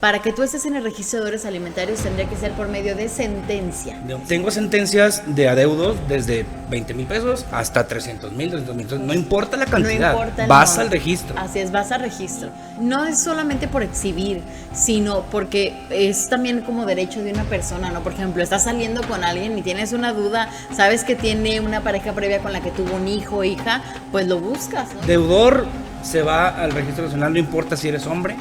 Para que tú estés en el registro de deudores alimentarios tendría que ser por medio de sentencia. Tengo sentencias de adeudos desde 20,000 pesos hasta 300,000, 200,000. No importa la cantidad, No importa vas al registro. Así es, vas al registro. No es solamente por exhibir, sino porque es también como derecho de una persona, ¿no? Por ejemplo, estás saliendo con alguien y tienes una duda, sabes que tiene una pareja previa con la que tuvo un hijo o hija, pues lo buscas, ¿no? Deudor se va al registro nacional, no importa si eres hombre,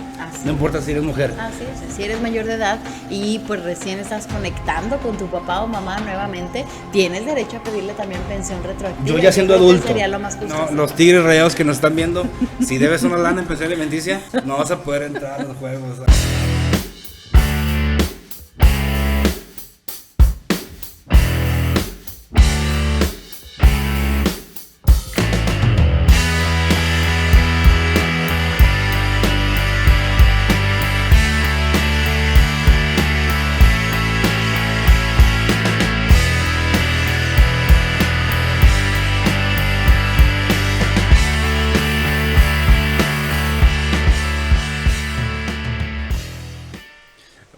no importa si eres mujer. Así es, si eres mayor de edad y pues recién estás conectando con tu papá o mamá nuevamente, tienes derecho a pedirle también pensión retroactiva. Yo ya siendo adulto, sería lo más justo. No, los tigres rayados que nos están viendo, si debes una lana en pensión alimenticia, no vas a poder entrar a los juegos.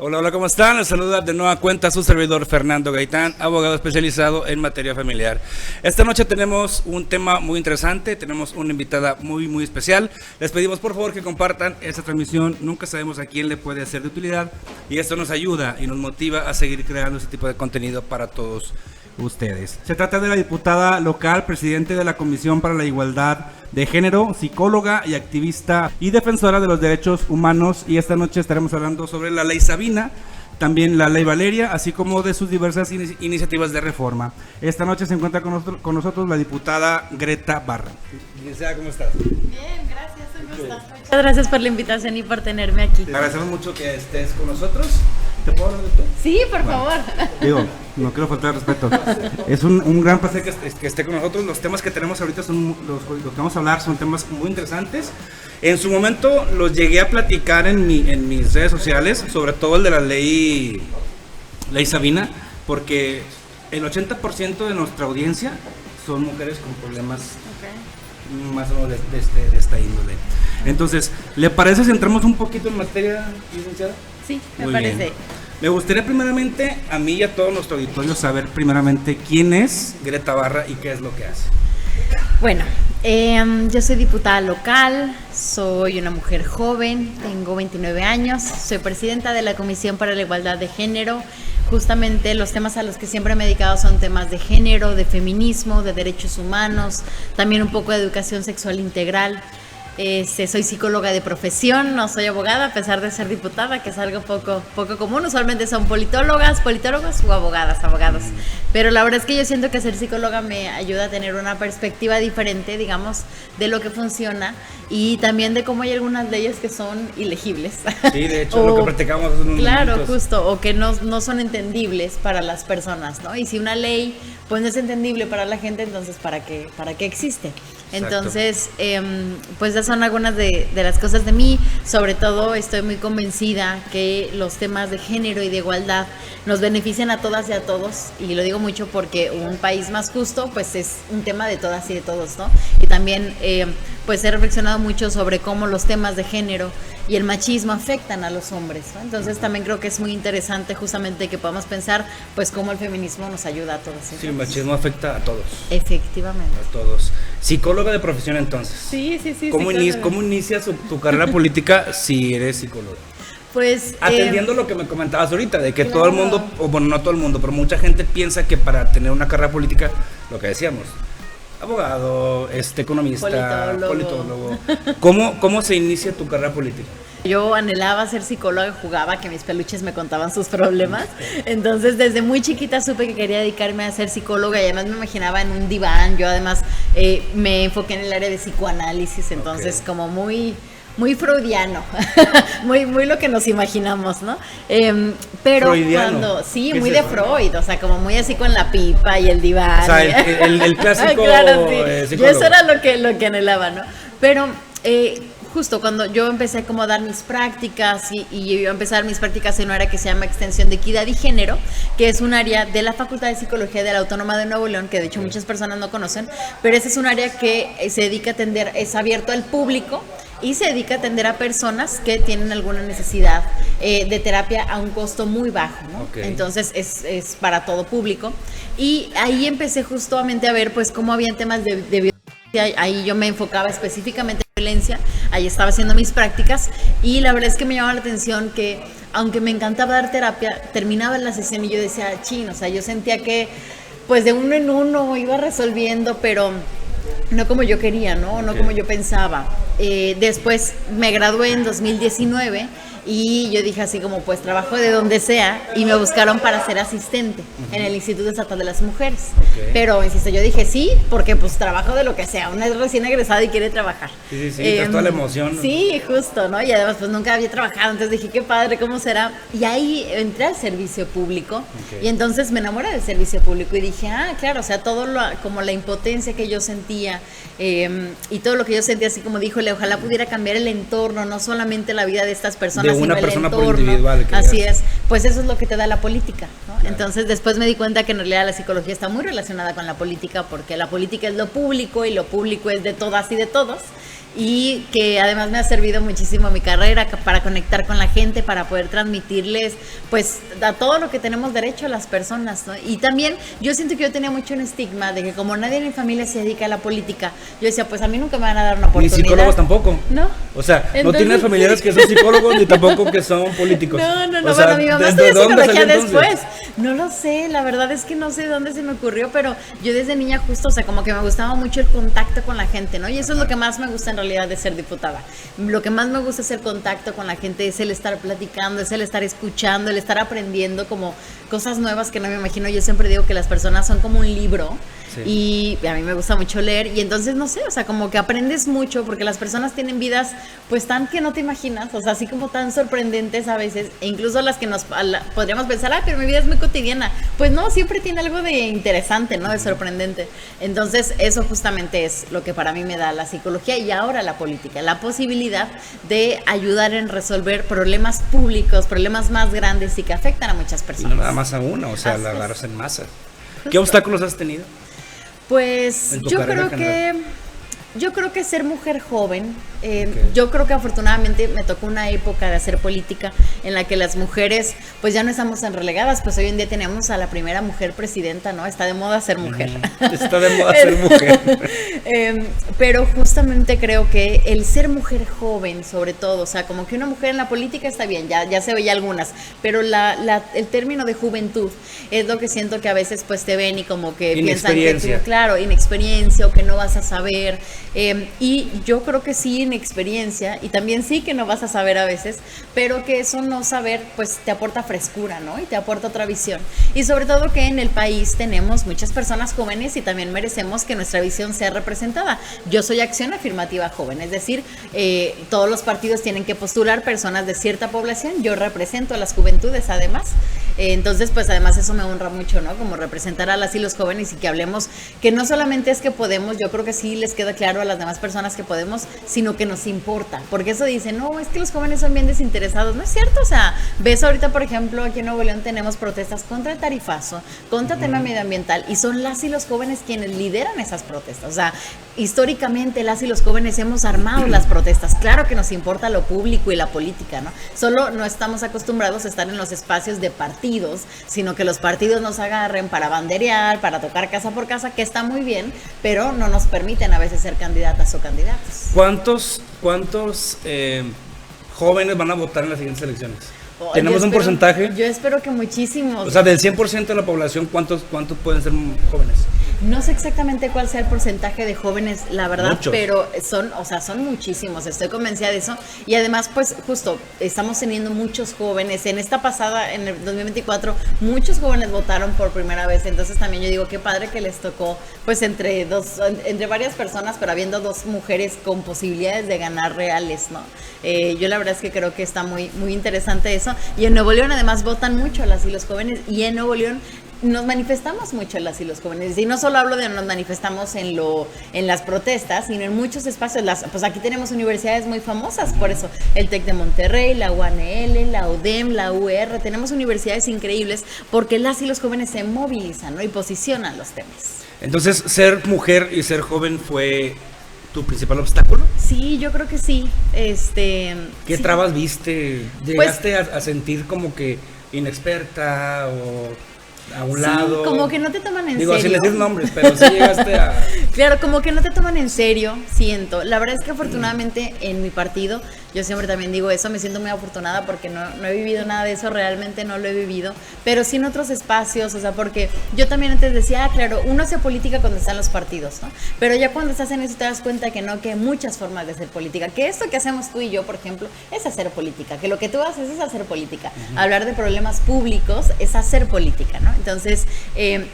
Hola, ¿cómo están? Les saluda de nueva cuenta su servidor Fernando Gaitán, abogado especializado en materia familiar. Esta noche tenemos un tema muy interesante, tenemos una invitada muy especial. Les pedimos por favor que compartan esta transmisión, nunca sabemos a quién le puede ser de utilidad y esto nos ayuda y nos motiva a seguir creando este tipo de contenido para todos ustedes. Se trata de la diputada local, presidente de la Comisión para la Igualdad de Género, psicóloga y activista y defensora de los derechos humanos, y esta noche estaremos hablando sobre la ley Sabina, también la ley Valeria, así como de sus diversas iniciativas de reforma. Esta noche se encuentra con nosotros la diputada Greta Barra. Licenciada, ¿cómo estás? Bien, gracias, un gusto. Muchas gracias por la invitación y por tenerme aquí. Te agradecemos mucho que estés con nosotros. ¿Te puedo hablar de tú? Sí, por favor. Digo, no quiero faltar el respeto. Es un gran placer que esté con nosotros. Los temas que tenemos ahorita son los que vamos a hablar, son temas muy interesantes. En su momento los llegué a platicar en mis redes sociales, sobre todo el de la ley Sabina, porque el 80% de nuestra audiencia son mujeres con problemas más o menos de esta índole. Entonces, ¿le parece si entramos un poquito en materia, licenciada? Sí, me Muy parece. Bien. Me gustaría primeramente, a mí y a todo nuestro auditorio, saber primeramente quién es Greta Barra y qué es lo que hace. Bueno, yo soy diputada local, soy una mujer joven, tengo 29 años, soy presidenta de la Comisión para la Igualdad de Género. Justamente los temas a los que siempre me he dedicado son temas de género, de feminismo, de derechos humanos, también un poco de educación sexual integral. Soy psicóloga de profesión, no soy abogada a pesar de ser diputada, que es algo poco común. Usualmente son politólogos o abogados. Pero la verdad es que yo siento que ser psicóloga me ayuda a tener una perspectiva diferente, digamos, de lo que funciona y también de cómo hay algunas leyes que son ilegibles. Sí, de hecho, lo que practicamos en unos Claro, momentos. justo, o que no son entendibles para las personas, ¿no? Y si una ley pues no es entendible para la gente, entonces ¿para qué existe? Entonces, pues esas son algunas de las cosas de mí. Sobre todo estoy muy convencida que los temas de género y de igualdad nos benefician a todas y a todos, y lo digo mucho porque un país más justo pues es un tema de todas y de todos, ¿no? Y también pues he reflexionado mucho sobre cómo los temas de género y el machismo afectan a los hombres, ¿no? Entonces también creo que es muy interesante justamente que podamos pensar pues cómo el feminismo nos ayuda a todos. Sí, el machismo afecta a todos. Efectivamente. A todos. Psicóloga de profesión entonces. Sí. ¿Cómo inicias tu carrera política si eres psicóloga? Pues atendiendo lo que me comentabas ahorita, de que claro. todo el mundo, o bueno, no todo el mundo, pero mucha gente piensa que para tener una carrera política, lo que decíamos, abogado, economista, politólogo. ¿Cómo se inicia tu carrera política? Yo anhelaba ser psicóloga, jugaba que mis peluches me contaban sus problemas. Entonces, desde muy chiquita supe que quería dedicarme a ser psicóloga y además me imaginaba en un diván. Yo además me enfoqué en el área de psicoanálisis, entonces como muy freudiano, muy lo que nos imaginamos, ¿no? Pero freudiano. muy de Freud, o sea, como muy así con la pipa y el diván. O sea, el clásico claro, sí. psicólogo. Yo eso era lo que anhelaba, ¿no? Pero justo cuando yo empecé como a dar mis prácticas y yo a empezar mis prácticas en un área que se llama Extensión de Equidad y Género, que es un área de la Facultad de Psicología de la Autónoma de Nuevo León, que de hecho muchas personas no conocen, pero ese es un área que se dedica a atender, es abierto al público y se dedica a atender a personas que tienen alguna necesidad de terapia a un costo muy bajo, ¿no? Okay. Entonces es para todo público, y ahí empecé justamente a ver pues cómo habían temas de violencia. Ahí yo me enfocaba específicamente en violencia, ahí estaba haciendo mis prácticas, y la verdad es que me llamaba la atención que aunque me encantaba dar terapia, terminaba la sesión y yo decía, chin, o sea, yo sentía que pues de uno en uno iba resolviendo, pero no como yo quería, ¿no? Okay. No como yo pensaba. Después me gradué en 2019 y yo dije así como, pues trabajo de donde sea, y me buscaron para ser asistente en el Instituto Estatal de las Mujeres. Okay. Pero, insisto, yo dije sí, porque pues trabajo de lo que sea, una es recién egresada y quiere trabajar. Sí, toda la emoción. Sí, justo, ¿no? Y además pues nunca había trabajado, entonces dije, qué padre, ¿cómo será? Y ahí entré al servicio público, y entonces me enamoré del servicio público y dije, claro, o sea, todo como la impotencia que yo sentía, y todo lo que yo sentía, así como díjole, ojalá pudiera cambiar el entorno, no solamente la vida de estas personas, de una persona por individual. Así es, pues eso es lo que te da la política, ¿no? Claro. Entonces después me di cuenta que en realidad la psicología está muy relacionada con la política, porque la política es lo público y lo público es de todas y de todos, y que además me ha servido muchísimo mi carrera para conectar con la gente, para poder transmitirles pues a todo lo que tenemos derecho a las personas, ¿no? Y también yo siento que yo tenía mucho un estigma de que como nadie en mi familia se dedica a la política, yo decía, pues a mí nunca me van a dar una oportunidad. Ni psicólogos tampoco. No. O sea, entonces, no tienes familiares que son psicólogos ni tampoco que son políticos. No, o sea, bueno, mi mamá estudió psicología después. No lo sé, la verdad es que no sé de dónde se me ocurrió, pero yo desde niña justo, o sea, como que me gustaba mucho el contacto con la gente, ¿no? Y eso es lo que más me gusta en realidad de ser diputada. Lo que más me gusta es el contacto con la gente, es el estar platicando, es el estar escuchando, el estar aprendiendo como cosas nuevas que no me imagino. Yo siempre digo que las personas son como un libro. Sí. Y a mí me gusta mucho leer, y entonces no sé, o sea, como que aprendes mucho, porque las personas tienen vidas pues tan que no te imaginas, o sea, así como tan sorprendentes a veces, e incluso las que podríamos pensar, pero mi vida es muy cotidiana, pues no, siempre tiene algo de interesante, ¿no? De sorprendente. Entonces eso justamente es lo que para mí me da la psicología y ahora la política, la posibilidad de ayudar en resolver problemas públicos, problemas más grandes y que afectan a muchas personas. Y no nada más a una, o sea, la agarras en masa. ¿Qué obstáculos has tenido? Pues yo creo que ser mujer joven, yo creo que afortunadamente me tocó una época de hacer política en la que las mujeres pues ya no estamos tan relegadas, pues hoy en día tenemos a la primera mujer presidenta, ¿no? Está de moda ser mujer. Está de moda ser mujer. Pero justamente creo que el ser mujer joven, sobre todo, o sea, como que una mujer en la política está bien, ya se veía algunas, pero el término de juventud es lo que siento que a veces pues te ven y como que piensan que tú, claro, inexperiencia o que no vas a saber. Y yo creo que sí, inexperiencia, y también sí que no vas a saber a veces, pero que eso no saber pues te aporta frescura, ¿no? Y te aporta otra visión, y sobre todo que en el país tenemos muchas personas jóvenes y también merecemos que nuestra visión sea representada. Yo soy Acción Afirmativa Joven, es decir, todos los partidos tienen que postular personas de cierta población, yo represento a las juventudes además. Entonces pues además eso me honra mucho, ¿no? Como representar a las y los jóvenes, y que hablemos que no solamente es que podemos, yo creo que sí les queda claro a las demás personas que podemos, sino que nos importa, porque eso dicen, no, es que los jóvenes son bien desinteresados, no es cierto, o sea, ves ahorita por ejemplo aquí en Nuevo León tenemos protestas contra el tarifazo, contra el tema medioambiental, y son las y los jóvenes quienes lideran esas protestas, o sea, históricamente las y los jóvenes hemos armado las protestas, claro que nos importa lo público y la política, ¿no? Solo no estamos acostumbrados a estar en los espacios de partidos, sino que los partidos nos agarren para banderear, para tocar casa por casa, que está muy bien, pero no nos permiten a veces ser candidatas o candidatos. ¿Cuántos jóvenes van a votar en las siguientes elecciones? ¿Tenemos un porcentaje? Yo espero que muchísimos. O sea, del 100% de la población, ¿cuántos pueden ser jóvenes? No sé exactamente cuál sea el porcentaje de jóvenes, la verdad, Muchos. Pero son muchísimos, estoy convencida de eso. Y además, pues justo, estamos teniendo muchos jóvenes. En esta pasada, en el 2024, muchos jóvenes votaron por primera vez. Entonces también yo digo, qué padre que les tocó, pues entre varias personas, pero habiendo dos mujeres con posibilidades de ganar reales, ¿no? Yo la verdad es que creo que está muy, muy interesante eso. Y en Nuevo León además votan mucho las y los jóvenes, y en Nuevo León nos manifestamos mucho las y los jóvenes, y no solo hablo de nos manifestamos en las protestas, sino en muchos espacios. Pues aquí tenemos universidades muy famosas, por eso el TEC de Monterrey, la UANL, la UDEM, la UR, tenemos universidades increíbles porque las y los jóvenes se movilizan, ¿no? Y posicionan los temas. Entonces, ser mujer y ser joven fue tu principal obstáculo? Sí, yo creo que sí. ¿Qué sí. trabas viste? Pues, ¿Llegaste a sentir como que inexperta o a un sí, lado? como que no te toman en Digo, serio. sin decir nombres, pero sí llegaste a... Claro, como que no te toman en serio, siento. La verdad es que afortunadamente en mi partido, yo siempre también digo eso, me siento muy afortunada porque no he vivido nada de eso, realmente no lo he vivido, pero sí en otros espacios, o sea, porque yo también antes decía, claro, uno hace política cuando está en los partidos, ¿no? Pero ya cuando estás en eso te das cuenta que no, que hay muchas formas de hacer política, que esto que hacemos tú y yo, por ejemplo, es hacer política, que lo que tú haces es hacer política. Hablar de problemas públicos es hacer política, ¿no? Entonces,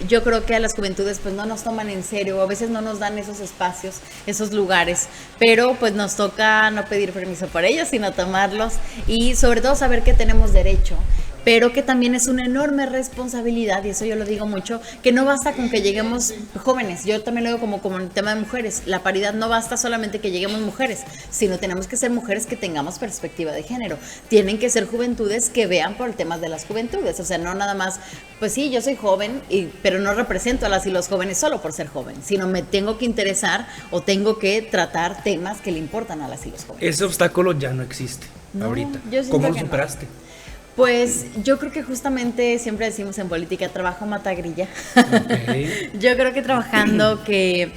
yo creo que a las juventudes pues no nos toman en serio, a veces no nos dan esos espacios, esos lugares, pero pues nos toca no pedir permiso por ellos, sino tomarlos y sobre todo saber que tenemos derecho, pero que también es una enorme responsabilidad, y eso yo lo digo mucho, que no basta con que lleguemos jóvenes, yo también lo digo como el tema de mujeres, la paridad no basta solamente que lleguemos mujeres, sino tenemos que ser mujeres que tengamos perspectiva de género, tienen que ser juventudes que vean por el tema de las juventudes, o sea, no nada más, pues sí, yo soy joven, pero no represento a las y los jóvenes solo por ser joven, sino me tengo que interesar o tengo que tratar temas que le importan a las y los jóvenes. Ese obstáculo ya no existe ahorita. ¿Cómo lo superaste? No. Pues yo creo que justamente siempre decimos en política, trabajo mata grilla. Okay. Yo creo que trabajando, que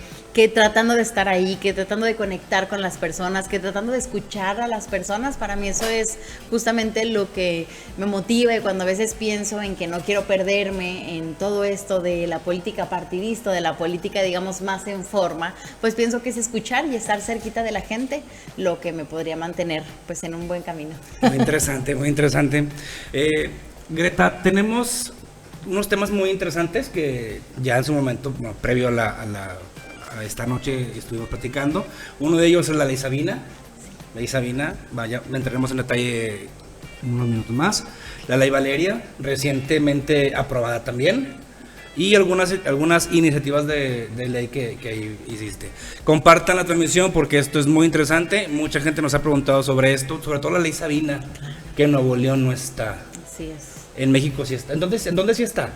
tratando de estar ahí, que tratando de conectar con las personas, que tratando de escuchar a las personas, para mí eso es justamente lo que me motiva, y cuando a veces pienso en que no quiero perderme en todo esto de la política partidista, de la política, digamos, más en forma, pues pienso que es escuchar y estar cerquita de la gente lo que me podría mantener pues en un buen camino. Muy interesante, muy interesante. Greta, tenemos unos temas muy interesantes que ya en su momento, bueno, previo a esta noche estuvimos platicando. Uno de ellos es la ley Sabina. La ley Sabina, vaya, le entraremos en detalle unos minutos más. La ley Valeria, recientemente aprobada también. Y algunas iniciativas de ley que ahí hiciste. Compartan la transmisión porque esto es muy interesante. Mucha gente nos ha preguntado sobre esto, sobre todo la ley Sabina, que en Nuevo León no está. Así es. En México sí está. Entonces, ¿en dónde sí está?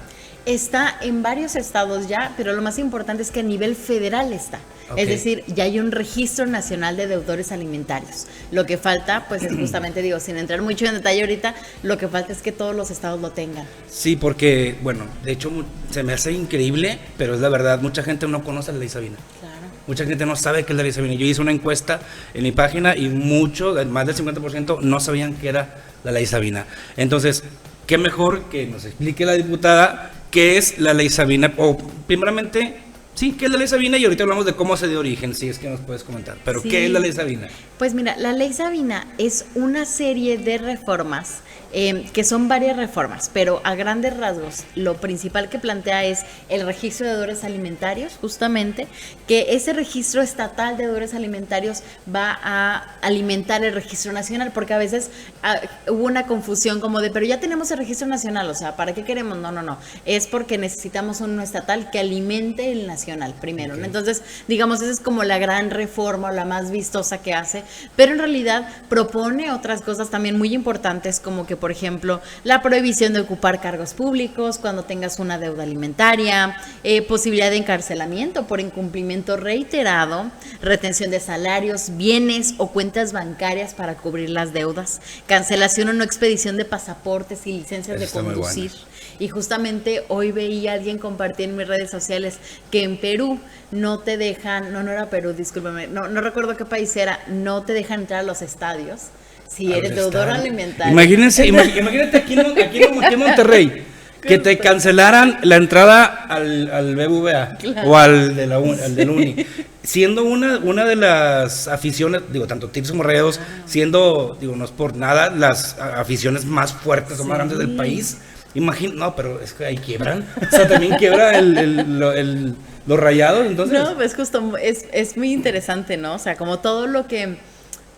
Está en varios estados ya, pero lo más importante es que a nivel federal está. Okay. Es decir, ya hay un registro nacional de deudores alimentarios. Lo que falta, pues es justamente, digo, sin entrar mucho en detalle ahorita, lo que falta es que todos los estados lo tengan. Sí, porque, bueno, de hecho se me hace increíble, pero es la verdad, mucha gente no conoce la ley Sabina. Claro. Mucha gente no sabe qué es la ley Sabina. Yo hice una encuesta en mi página y más del 50% no sabían qué era la ley Sabina. Entonces, qué mejor que nos explique la diputada qué es la ley Sabina, o primeramente, sí, qué es la ley Sabina, y ahorita hablamos de cómo se dio origen, si es que nos puedes comentar, pero sí. ¿Qué es la ley Sabina? Pues mira, la ley Sabina es una serie de reformas, que son varias reformas, pero a grandes rasgos, lo principal que plantea es el registro de deudores alimentarios, justamente, que ese registro estatal de deudores alimentarios va a alimentar el registro nacional, porque a veces hubo una confusión como de, pero ya tenemos el registro nacional, o sea, ¿para qué queremos? No, es porque necesitamos uno estatal que alimente el nacional primero, okay. ¿No? Entonces, digamos, esa es como la gran reforma, la más vistosa que hace, pero en realidad propone otras cosas también muy importantes, como que, por ejemplo, la prohibición de ocupar cargos públicos cuando tengas una deuda alimentaria, posibilidad de encarcelamiento por incumplimiento reiterado, retención de salarios, bienes o cuentas bancarias para cubrir las deudas, cancelación o no expedición de pasaportes y licencias de conducir. Y justamente hoy veía a alguien compartir en mis redes sociales que en Perú no te dejan, no era Perú, discúlpame, no recuerdo qué país era, no te dejan entrar a los estadios si eres deudor alimentario. Imagínate aquí en Monterrey, que te cancelaran la entrada al BBVA, claro, o al del Uni, siendo una de las aficiones, digo, tanto Tigres como Rayados, siendo, digo, no es por nada, las aficiones más fuertes o más grandes del país. No, pero es que ahí quiebran. O sea, también quiebra los Rayados, entonces. No, pues justo, es muy interesante, ¿no? O sea, como todo lo que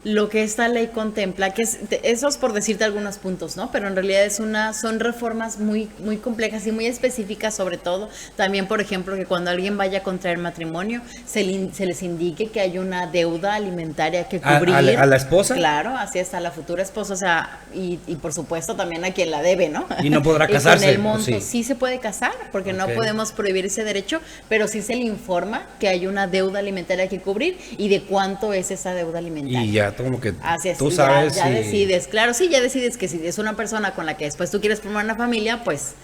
lo que esta ley contempla, que eso es por decirte algunos puntos, ¿no? Pero en realidad son reformas muy, muy complejas y muy específicas, sobre todo. También, por ejemplo, que cuando alguien vaya a contraer matrimonio, se les indique que hay una deuda alimentaria que cubrir. ¿A la esposa? Claro, así es, a la futura esposa, o sea, y por supuesto también a quien la debe, ¿no? Y no podrá casarse. Y con el monto, sí se puede casar, porque no podemos prohibir ese derecho, pero sí se le informa que hay una deuda alimentaria que cubrir y de cuánto es esa deuda alimentaria. Y ya como que así es, tú sabes. Ya decides, claro, sí, ya decides que si es una persona con la que después tú quieres formar una familia, pues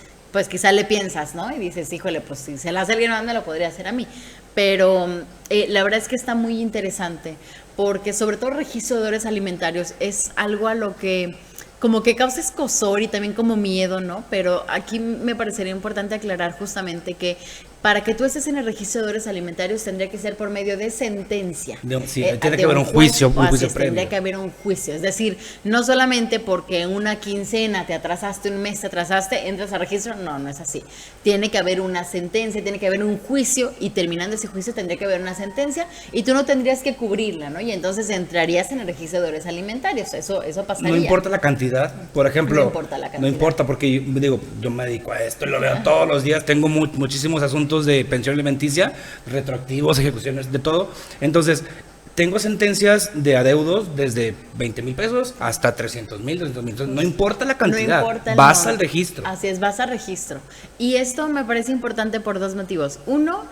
quizá le piensas, ¿no? Y dices, híjole, pues si se la hace alguien más, me lo podría hacer a mí. Pero la verdad es que está muy interesante, porque sobre todo el registro de deudores alimentarios es algo a lo que como que causa escozor y también como miedo, ¿no? Pero aquí me parecería importante aclarar justamente que para que tú estés en el registro de deudores alimentarios tendría que ser por medio de sentencia. Sí, tiene que haber un juicio previo. Tendría que haber un juicio. Es decir, no solamente porque en una quincena te atrasaste, un mes te atrasaste, entras al registro. No es así. Tiene que haber una sentencia, tiene que haber un juicio y terminando ese juicio tendría que haber una sentencia y tú no tendrías que cubrirla, ¿no? Y entonces entrarías en el registro de deudores alimentarios. Eso pasaría. No importa la cantidad, por ejemplo. No importa la cantidad. No importa porque yo me dedico a esto, lo veo todos los días, tengo muchísimos asuntos de pensión alimenticia, retroactivos, ejecuciones, de todo. Entonces, tengo sentencias de adeudos desde 20,000 pesos hasta 300,000, 200,000. No importa la cantidad, vas al registro. Así es, vas al registro. Y esto me parece importante por dos motivos. Uno,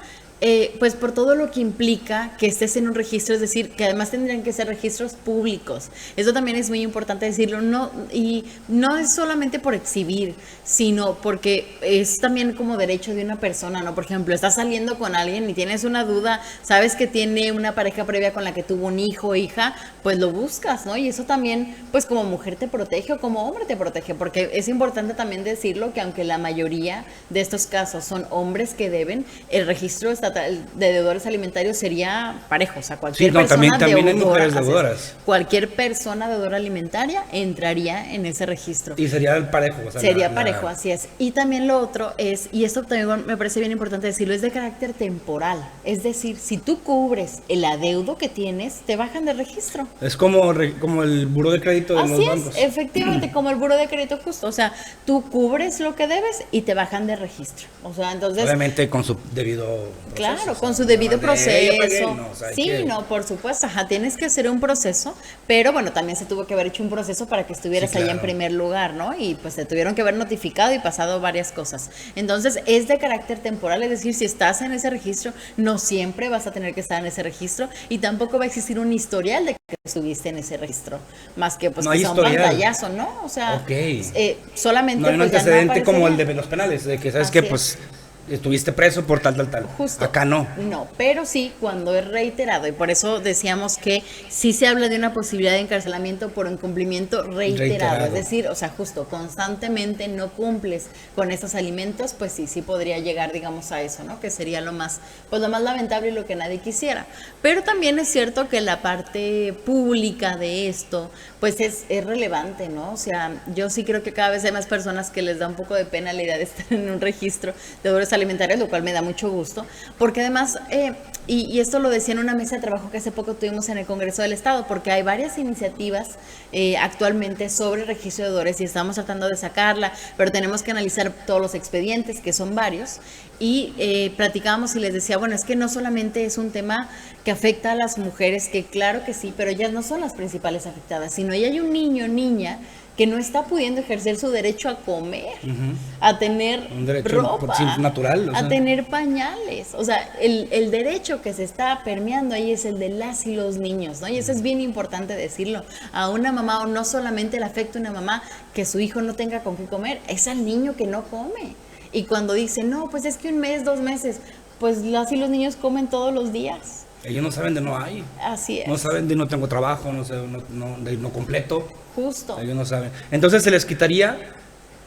pues por todo lo que implica que estés en un registro, es decir, que además tendrían que ser registros públicos. Eso también es muy importante decirlo, y no es solamente por exhibir, sino porque es también como derecho de una persona, ¿no? Por ejemplo, estás saliendo con alguien y tienes una duda, sabes que tiene una pareja previa con la que tuvo un hijo o hija, pues lo buscas, ¿no? Y eso también, pues como mujer te protege o como hombre te protege, porque es importante también decirlo que aunque la mayoría de estos casos son hombres que deben, el registro estatal de deudores alimentarios sería parejo, o sea, cualquier persona también hay mujeres deudoras. Cualquier persona deudora alimentaria entraría en ese registro. Y sería el parejo. O sea, sería parejo, así es. Y también lo otro es, y esto también me parece bien importante decirlo, es de carácter temporal. Es decir, si tú cubres el adeudo que tienes, te bajan de registro. Es como el buró de crédito de los bancos. Así es, efectivamente, como el buró de crédito justo. O sea, tú cubres lo que debes y te bajan de registro. O sea, entonces... Obviamente con su debido proceso. Claro, con su debido proceso. No, por supuesto, tienes que hacer un proceso, pero bueno, también se tuvo que haber hecho un proceso para que estuvieras allá en primer lugar, ¿no? Y pues te tuvieron que haber notificado y pasado varias cosas. Entonces, es de carácter temporal, es decir, si estás en ese registro, no siempre vas a tener que estar en ese registro y tampoco va a existir un historial de que estuviste en ese registro, más que pues no que sea un pantallazo, ¿no? O sea, solamente... No hay un antecedente como el de los penales, de que sabes que pues... estuviste preso por tal. Justo. Acá no. No, pero sí cuando es reiterado, y por eso decíamos que sí se habla de una posibilidad de encarcelamiento por incumplimiento reiterado. Es decir, o sea, justo constantemente no cumples con esos alimentos, pues sí podría llegar, digamos, a eso, ¿no? Que sería lo más lamentable y lo que nadie quisiera. Pero también es cierto que la parte pública de esto, pues es relevante, ¿no? O sea, yo sí creo que cada vez hay más personas que les da un poco de pena la idea de estar en un registro de deudores alimentarios, lo cual me da mucho gusto, porque además, y esto lo decía en una mesa de trabajo que hace poco tuvimos en el Congreso del Estado, porque hay varias iniciativas actualmente sobre el registro de deudores y estamos tratando de sacarla, pero tenemos que analizar todos los expedientes, que son varios, y platicábamos y les decía, bueno, es que no solamente es un tema que afecta a las mujeres, que claro que sí, pero ellas no son las principales afectadas, sino ahí hay un niño o niña que no está pudiendo ejercer su derecho a comer, a tener ropa, natural, a tener pañales. O sea, el derecho que se está permeando ahí es el de las y los niños, ¿no? Y eso es bien importante decirlo. A una mamá, o no solamente le afecta a una mamá que su hijo no tenga con qué comer, es al niño que no come. Y cuando dice, no, pues es que un mes, 2 meses, pues las y los niños comen todos los días. Ellos no saben de no hay. Así es. No saben de no tengo trabajo, de no completo. Justo. Ellos no saben. Entonces se les quitaría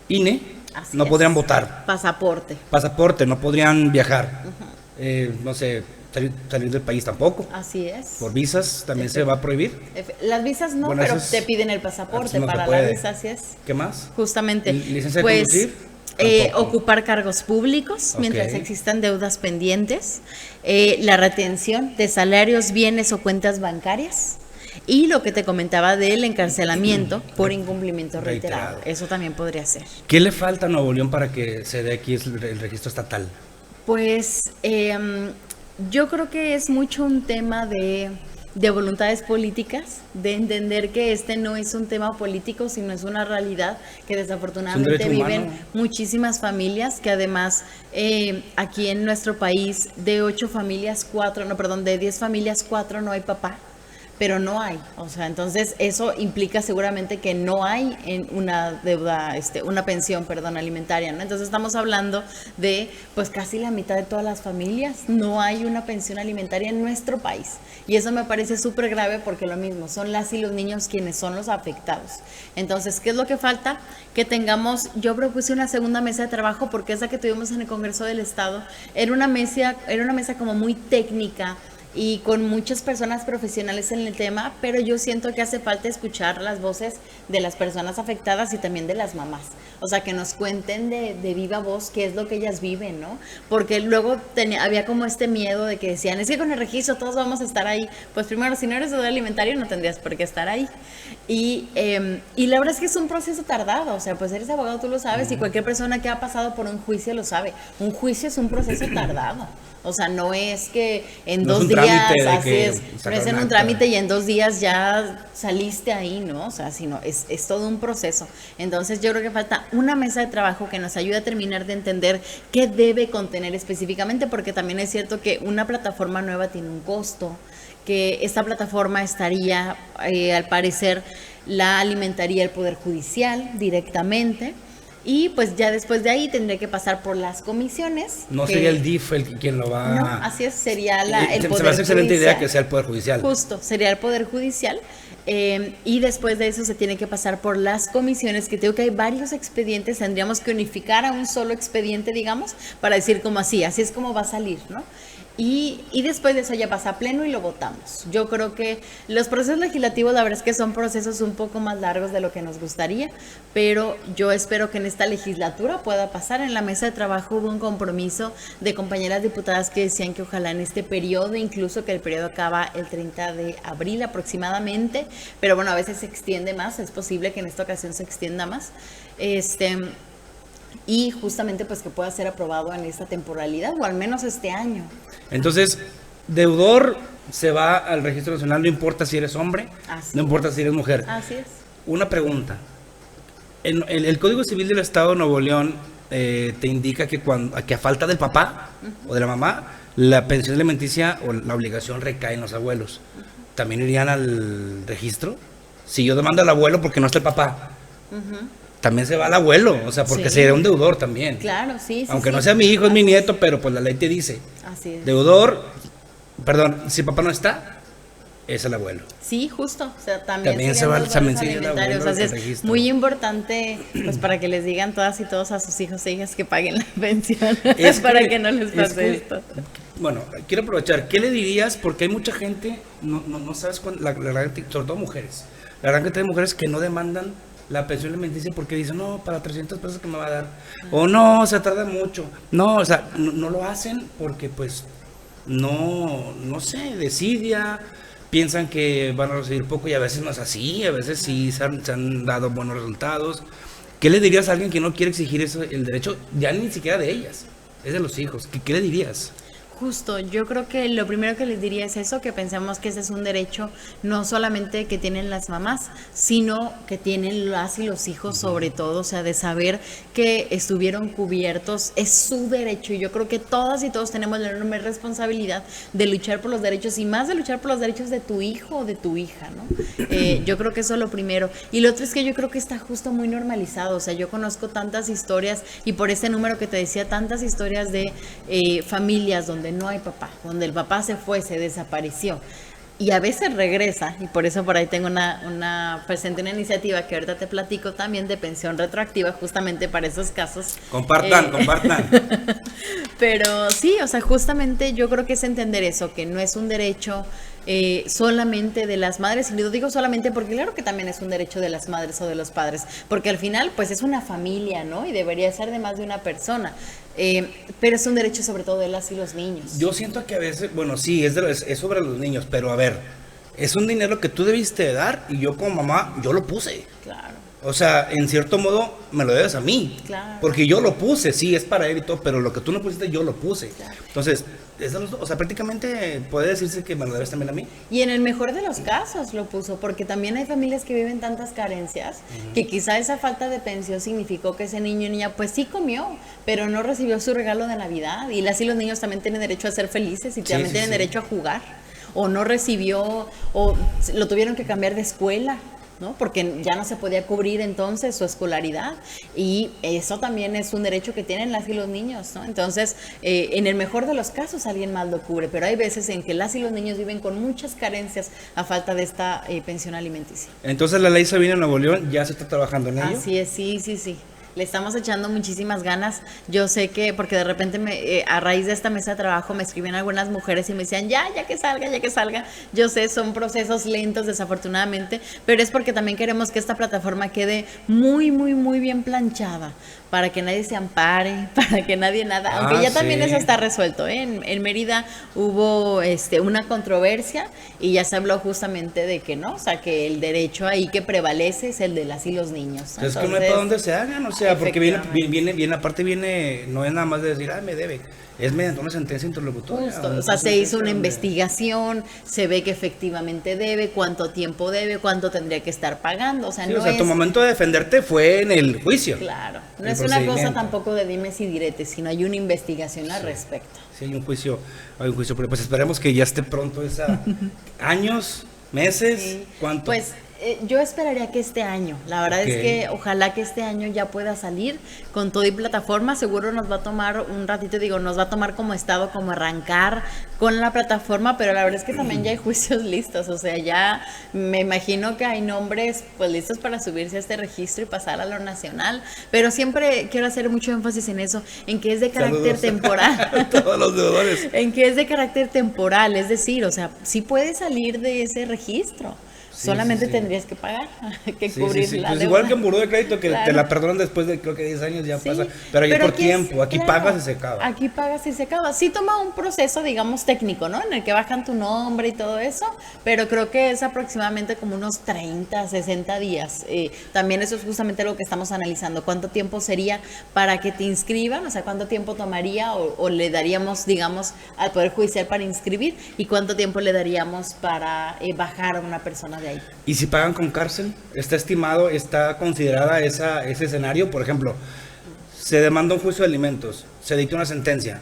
INE, así no es. Podrían votar. Pasaporte, no podrían viajar. No sé, salir del país tampoco. Así es. Por visas también se va a prohibir. Las visas no, bueno, pero te piden el pasaporte no para la visa, así es. ¿Qué más? Justamente. ¿Licencia de conducir? Ocupar cargos públicos mientras existan deudas pendientes, la retención de salarios, bienes o cuentas bancarias Y lo que te comentaba del encarcelamiento por incumplimiento reiterado. Eso también podría ser. ¿Qué le falta a Nuevo León para que se dé aquí el registro estatal? Pues yo creo que es mucho un tema de voluntades políticas, de entender que este no es un tema político, sino es una realidad que desafortunadamente viven muchísimas familias, que además aquí en nuestro país de 8 familias, 4, no, perdón, de 10 familias, 4 no hay papá. Pero no hay, o sea, entonces eso implica seguramente que no hay en una deuda, una pensión, perdón, alimentaria, ¿no? Entonces estamos hablando de, pues casi la mitad de todas las familias no hay una pensión alimentaria en nuestro país. Y eso me parece súper grave porque lo mismo, son las y los niños quienes son los afectados. Entonces, ¿qué es lo que falta? Que tengamos, yo propuse una segunda mesa de trabajo porque esa que tuvimos en el Congreso del Estado era una mesa como muy técnica, y con muchas personas profesionales en el tema, pero yo siento que hace falta escuchar las voces de las personas afectadas y también de las mamás. O sea, que nos cuenten de viva voz qué es lo que ellas viven, ¿no? Porque luego había como este miedo de que decían, es que con el registro todos vamos a estar ahí. Pues primero, si no eres deudor alimentario no tendrías por qué estar ahí. Y la verdad es que es un proceso tardado, o sea, pues eres abogado, tú lo sabes, y cualquier persona que ha pasado por un juicio lo sabe. Un juicio es un proceso tardado. O sea, no es que en 2 días, así es, no es en un trámite y en 2 días ya saliste ahí, ¿no? O sea, sino es todo un proceso. Entonces yo creo que falta una mesa de trabajo que nos ayude a terminar de entender qué debe contener específicamente, porque también es cierto que una plataforma nueva tiene un costo, que esta plataforma estaría, al parecer, la alimentaría el Poder Judicial directamente. Y pues ya después de ahí tendría que pasar por las comisiones. No sería el DIF quien lo va... No, así es, sería el Poder Judicial. Se me hace excelente idea que sea el Poder Judicial. Justo, sería el Poder Judicial. Y después de eso se tiene que pasar por las comisiones, que tengo que hay varios expedientes, tendríamos que unificar a un solo expediente, digamos, para decir como así es como va a salir, ¿no? Y después de eso ya pasa a pleno y lo votamos. Yo creo que los procesos legislativos, la verdad es que son procesos un poco más largos de lo que nos gustaría, pero yo espero que en esta legislatura pueda pasar. En la mesa de trabajo hubo un compromiso de compañeras diputadas que decían que ojalá en este periodo, incluso que el periodo acaba el 30 de abril aproximadamente, pero bueno, a veces se extiende más, es posible que en esta ocasión se extienda más, y justamente pues que pueda ser aprobado en esta temporalidad o al menos este año. Entonces, deudor se va al Registro Nacional, no importa si eres hombre, no importa si eres mujer. Así es. Una pregunta. En el Código Civil del Estado de Nuevo León te indica que a falta del papá o de la mamá, la pensión alimenticia o la obligación recae en los abuelos. ¿También irían al registro? Si yo demando al abuelo porque no está el papá, también se va al abuelo, o sea, porque sería un deudor también. Claro, sí. Aunque no sea mi hijo, es mi nieto, pero pues la ley te dice. Así es. Deudor, perdón, si papá no está, es el abuelo. Sí, justo, o sea, también se va el alimentario, o sea, es muy importante, pues, para que les digan todas y todos a sus hijos e hijas que paguen la pensión, para que no les pase esto. Bueno, quiero aprovechar, ¿qué le dirías? Porque hay mucha gente, no sabes cuándo, la gran, sobre todo mujeres, la gran cantidad de mujeres que no demandan la pensión alimenticia porque dicen, no, para 300 pesos que me va a dar, o no, se tarda mucho, no, o sea, no lo hacen porque pues no sé, desidia, piensan que van a recibir poco y a veces no es así, a veces sí se han dado buenos resultados. ¿Qué le dirías a alguien que no quiere exigir eso, el derecho ya ni siquiera de ellas, es de los hijos? ¿Qué le dirías? Justo, yo creo que lo primero que les diría es eso, que pensemos que ese es un derecho no solamente que tienen las mamás, sino que tienen las y los hijos sobre todo, o sea, de saber que estuvieron cubiertos, es su derecho, y yo creo que todas y todos tenemos la enorme responsabilidad de luchar por los derechos, y más de luchar por los derechos de tu hijo o de tu hija, ¿no? Yo creo que eso es lo primero, y lo otro es que yo creo que está justo muy normalizado, o sea, yo conozco tantas historias, y por ese número que te decía, tantas historias de familias donde no hay papá, donde el papá se fue, se desapareció y a veces regresa, y por eso por ahí tengo presente una iniciativa que ahorita te platico también de pensión retroactiva justamente para esos casos. Compartan. Pero sí, o sea, justamente yo creo que es entender eso, que no es un derecho solamente de las madres, y lo digo solamente porque claro que también es un derecho de las madres o de los padres, porque al final pues es una familia, ¿no? Y debería ser de más de una persona, pero es un derecho sobre todo de las y los niños. Yo siento que a veces, bueno, sí, es sobre los niños, pero a ver, es un dinero que tú debiste de dar y yo como mamá, yo lo puse. Claro. O sea, en cierto modo me lo debes a mí. Claro. Porque yo lo puse, sí, es para él y todo, pero lo que tú no pusiste yo lo puse. Claro. Entonces, o sea, prácticamente puede decirse que me lo debes también a mí. Y en el mejor de los casos lo puso, porque también hay familias que viven tantas carencias que quizá esa falta de pensión significó que ese niño o niña pues sí comió, pero no recibió su regalo de Navidad. Y así los niños también tienen derecho a ser felices y también tienen derecho a jugar. O no recibió, o lo tuvieron que cambiar de escuela, ¿no? Porque ya no se podía cubrir entonces su escolaridad, y eso también es un derecho que tienen las y los niños, ¿no? Entonces, en el mejor de los casos alguien más lo cubre, pero hay veces en que las y los niños viven con muchas carencias a falta de esta pensión alimenticia. Entonces la ley Sabina en Nuevo León ya se está trabajando en ello. Así es, sí. Le estamos echando muchísimas ganas. Yo sé que, porque de repente a raíz de esta mesa de trabajo me escribían algunas mujeres y me decían, ya que salga. Yo sé, son procesos lentos desafortunadamente, pero es porque también queremos que esta plataforma quede muy, muy, muy bien planchada, para que nadie se ampare, para que nadie nada, aunque ya también eso está resuelto, ¿eh? En Mérida hubo una controversia y ya se habló justamente de que no, o sea, que el derecho ahí que prevalece es el de las y los niños, ¿no? Es que no hay para dónde se hagan, o sea, porque viene, aparte viene, no es nada más de decir, me debe, es mediante una sentencia interlocutoria. Justo, o sea, se hizo una investigación, se ve que efectivamente debe, cuánto tiempo debe, cuánto tendría que estar pagando, o sea, sí, no o sea, es... tu momento de defenderte fue en el juicio. Claro, no es una cosa tampoco de dimes y diretes, sino hay una investigación al respecto. Sí, hay un juicio, pero pues esperemos que ya esté pronto esa... ¿Años? ¿Meses? Sí. ¿Cuánto? Pues yo esperaría que este año, la verdad es que ojalá que este año ya pueda salir con todo y plataforma. Seguro nos va a tomar un ratito, nos va a tomar como estado, como arrancar con la plataforma, pero la verdad es que también ya hay juicios listos, o sea, ya me imagino que hay nombres pues listos para subirse a este registro y pasar a lo nacional, pero siempre quiero hacer mucho énfasis en eso, en que es de carácter temporal. Todos los deudores. En que es de carácter temporal, es decir, o sea, sí puedes salir de ese registro. Solamente tendrías que pagar, que cubrir la pues deuda. Igual que en buró de crédito, que Claro. te la perdonan después de creo que 10 años ya pasa, pero ahí por tiempo, aquí pagas y se acaba. Aquí pagas y se acaba. Sí toma un proceso, digamos, técnico, ¿no? En el que bajan tu nombre y todo eso, pero creo que es aproximadamente como unos 30, 60 días. También eso es justamente lo que estamos analizando. ¿Cuánto tiempo sería para que te inscriban? O sea, ¿cuánto tiempo tomaría o le daríamos, digamos, al Poder Judicial para inscribir? ¿Y cuánto tiempo le daríamos para bajar a una persona de ahí? ¿Y si pagan con cárcel? ¿Está estimado, está considerada ese escenario? Por ejemplo, se demanda un juicio de alimentos, se dicta una sentencia,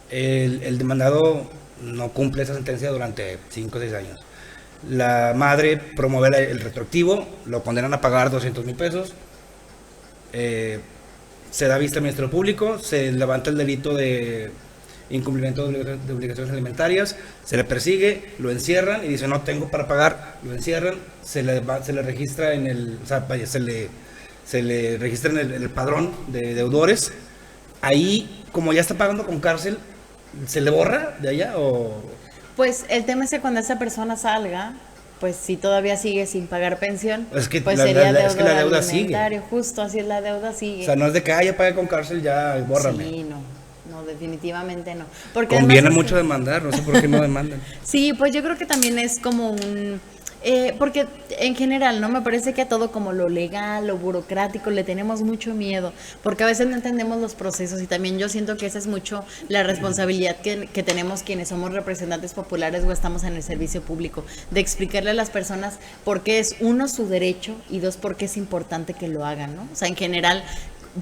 el demandado no cumple esa sentencia durante 5 o 6 años. La madre promueve el retroactivo, lo condenan a pagar 200,000 pesos, se da vista al Ministerio Público, se levanta el delito de incumplimiento de obligaciones alimentarias, se le persigue, lo encierran y dice no tengo para pagar, lo encierran, se le registra en el, o sea, vaya, se le registra en el padrón de deudores. Ahí, como ya está pagando con cárcel, ¿se le borra de allá o...? Pues el tema es que cuando esa persona salga, pues si todavía sigue sin pagar pensión, es que pues la deuda alimentario, sigue. justo así es, la deuda sigue. O sea, no es de que ya pague con cárcel, ya bórrame. Sí, no, definitivamente no. Porque conviene mucho demandar, no sé por qué no demandan. Sí, pues yo creo que también es como un... porque en general, ¿no? Me parece que a todo como lo legal, lo burocrático, le tenemos mucho miedo, porque a veces no entendemos los procesos y también yo siento que esa es mucho la responsabilidad que tenemos quienes somos representantes populares o estamos en el servicio público, de explicarle a las personas por qué es, uno, su derecho y dos, por qué es importante que lo hagan, ¿no? O sea, en general...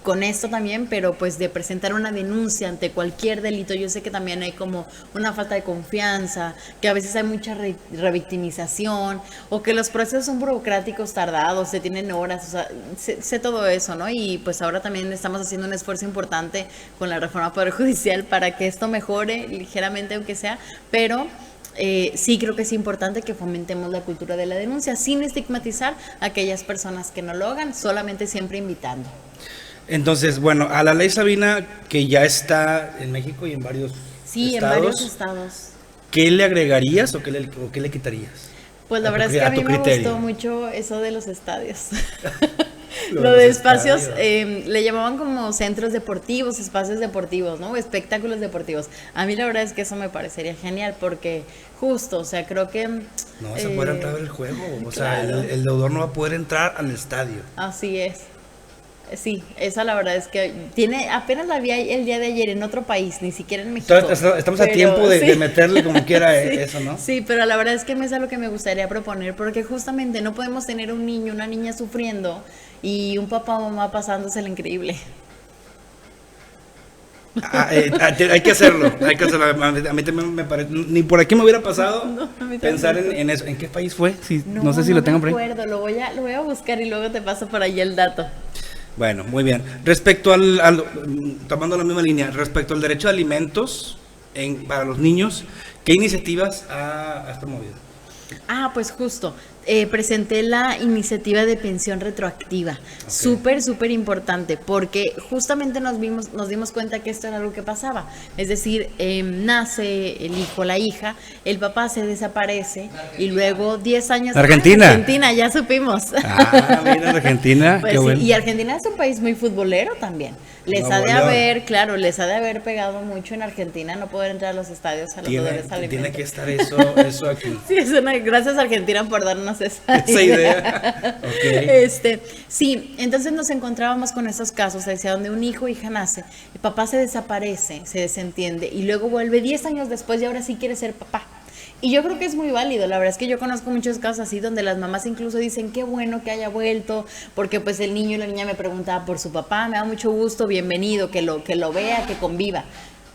con esto también, pero pues de presentar una denuncia ante cualquier delito, yo sé que también hay como una falta de confianza, que a veces hay mucha revictimización, o que los procesos son burocráticos, tardados, se tienen horas, o sea, sé todo eso, ¿no? Y pues ahora también estamos haciendo un esfuerzo importante con la reforma Poder Judicial para que esto mejore ligeramente, aunque sea, pero... sí creo que es importante que fomentemos la cultura de la denuncia sin estigmatizar a aquellas personas que no lo hagan, solamente siempre invitando. Entonces, bueno, a la ley Sabina, que ya está en México y en varios sí, estados. En varios estados. ¿Qué le agregarías o qué le quitarías? Pues la verdad es que a mí me gustó mucho eso de los estadios. Lo de de espacios, le llamaban como centros deportivos, espacios deportivos, ¿no? Espectáculos deportivos. A mí la verdad es que eso me parecería genial porque justo, o sea, creo que No vas a poder entrar a ver el juego, o sea, Claro. el deudor no va a poder entrar al estadio. Así es. Sí, esa la verdad es que apenas la vi el día de ayer en otro país, ni siquiera en México. Entonces, estamos a Pero tiempo de, sí. de meterle como quiera Sí, eso, ¿no? sí, pero la verdad es que es algo que me gustaría proponer, porque justamente no podemos tener un niño, una niña sufriendo y un papá o mamá pasándosela increíble. Hay que hacerlo, hay que hacerlo. A mí también me parece, ni por aquí me hubiera pasado No, a mí pensar tampoco. en eso. ¿En qué país fue? No sé si lo tengo por me ahí. acuerdo, lo voy a buscar y luego te paso por ahí el dato. Bueno, muy bien. Respecto tomando la misma línea, respecto al derecho a alimentos para los niños, ¿qué iniciativas has promovido? Ah, pues justo, presenté la iniciativa de pensión retroactiva, súper importante, porque justamente nos dimos cuenta que esto era algo que pasaba, es decir, nace el hijo, la hija, el papá se desaparece y luego 10 años... Argentina. Argentina, ya supimos. Ah, mira, Argentina, Pues qué sí, bueno. y Argentina es un país muy futbolero también. Les Nuevo ha de León. haber, les ha de haber pegado mucho en Argentina no poder entrar a los estadios a los deudores Tiene alimentos. que estar eso aquí. Sí, gracias Argentina por darnos esa Idea. Ok. Sí, entonces nos encontrábamos con esos casos, decía, donde un hijo o hija nace, el papá se desaparece, se desentiende y luego vuelve 10 años después y ahora sí quiere ser papá. Y yo creo que es muy válido, la verdad es que yo conozco muchos casos así donde las mamás incluso dicen qué bueno que haya vuelto, porque pues el niño y la niña me preguntaba por su papá, me da mucho gusto, bienvenido, que lo vea, que conviva.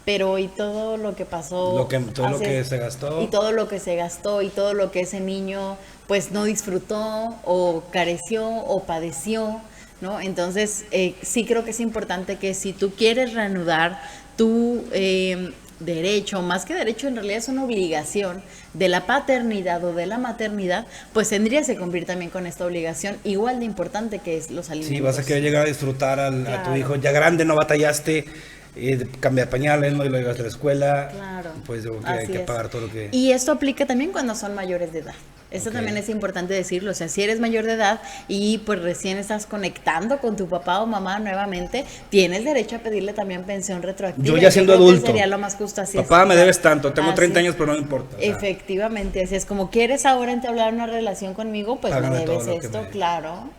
Pero y todo lo que pasó, Todo lo que se gastó. y todo lo que se gastó y todo lo que ese niño pues no disfrutó o careció o padeció, ¿no? Entonces sí creo que es importante que si tú quieres reanudar tu derecho, más que derecho en realidad es una obligación de la paternidad o de la maternidad, pues tendrías que cumplir también con esta obligación igual de importante que es los alimentos. Sí, vas a querer llegar a disfrutar a tu Claro. hijo ya grande, no batallaste, cambiar pañales, no y lo llevaste a la escuela. Claro. Pues hay Así que es. pagar todo lo que... Y esto aplica también cuando son mayores de edad. Esto Ok. también es importante decirlo, o sea, si eres mayor de edad y pues recién estás conectando con tu papá o mamá nuevamente, tienes derecho a pedirle también pensión retroactiva. Yo ya siendo creo que adulto. sería lo más justo así. Papá, es. me debes tanto, tengo Así. 30 años, pero no me importa. o sea, Efectivamente, así es como quieres ahora entablar una relación conmigo, pues Págame me todo debes lo que esto, me- claro.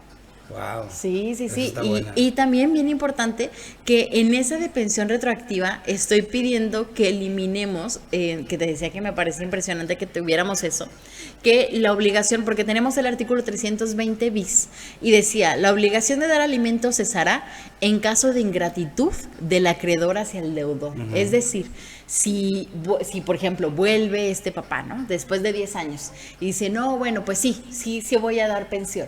wow. Sí, sí, Esa sí. está Y, buena. y también bien importante que en esa de pensión retroactiva estoy pidiendo que eliminemos, que te decía que me parece impresionante que tuviéramos eso, que la obligación, porque tenemos el artículo 320 bis y decía, la obligación de dar alimento cesará en caso de ingratitud del acreedor hacia el deudor. Es decir, si por ejemplo vuelve este papá, ¿no? Después de 10 años y dice, no, bueno, pues sí voy a dar pensión.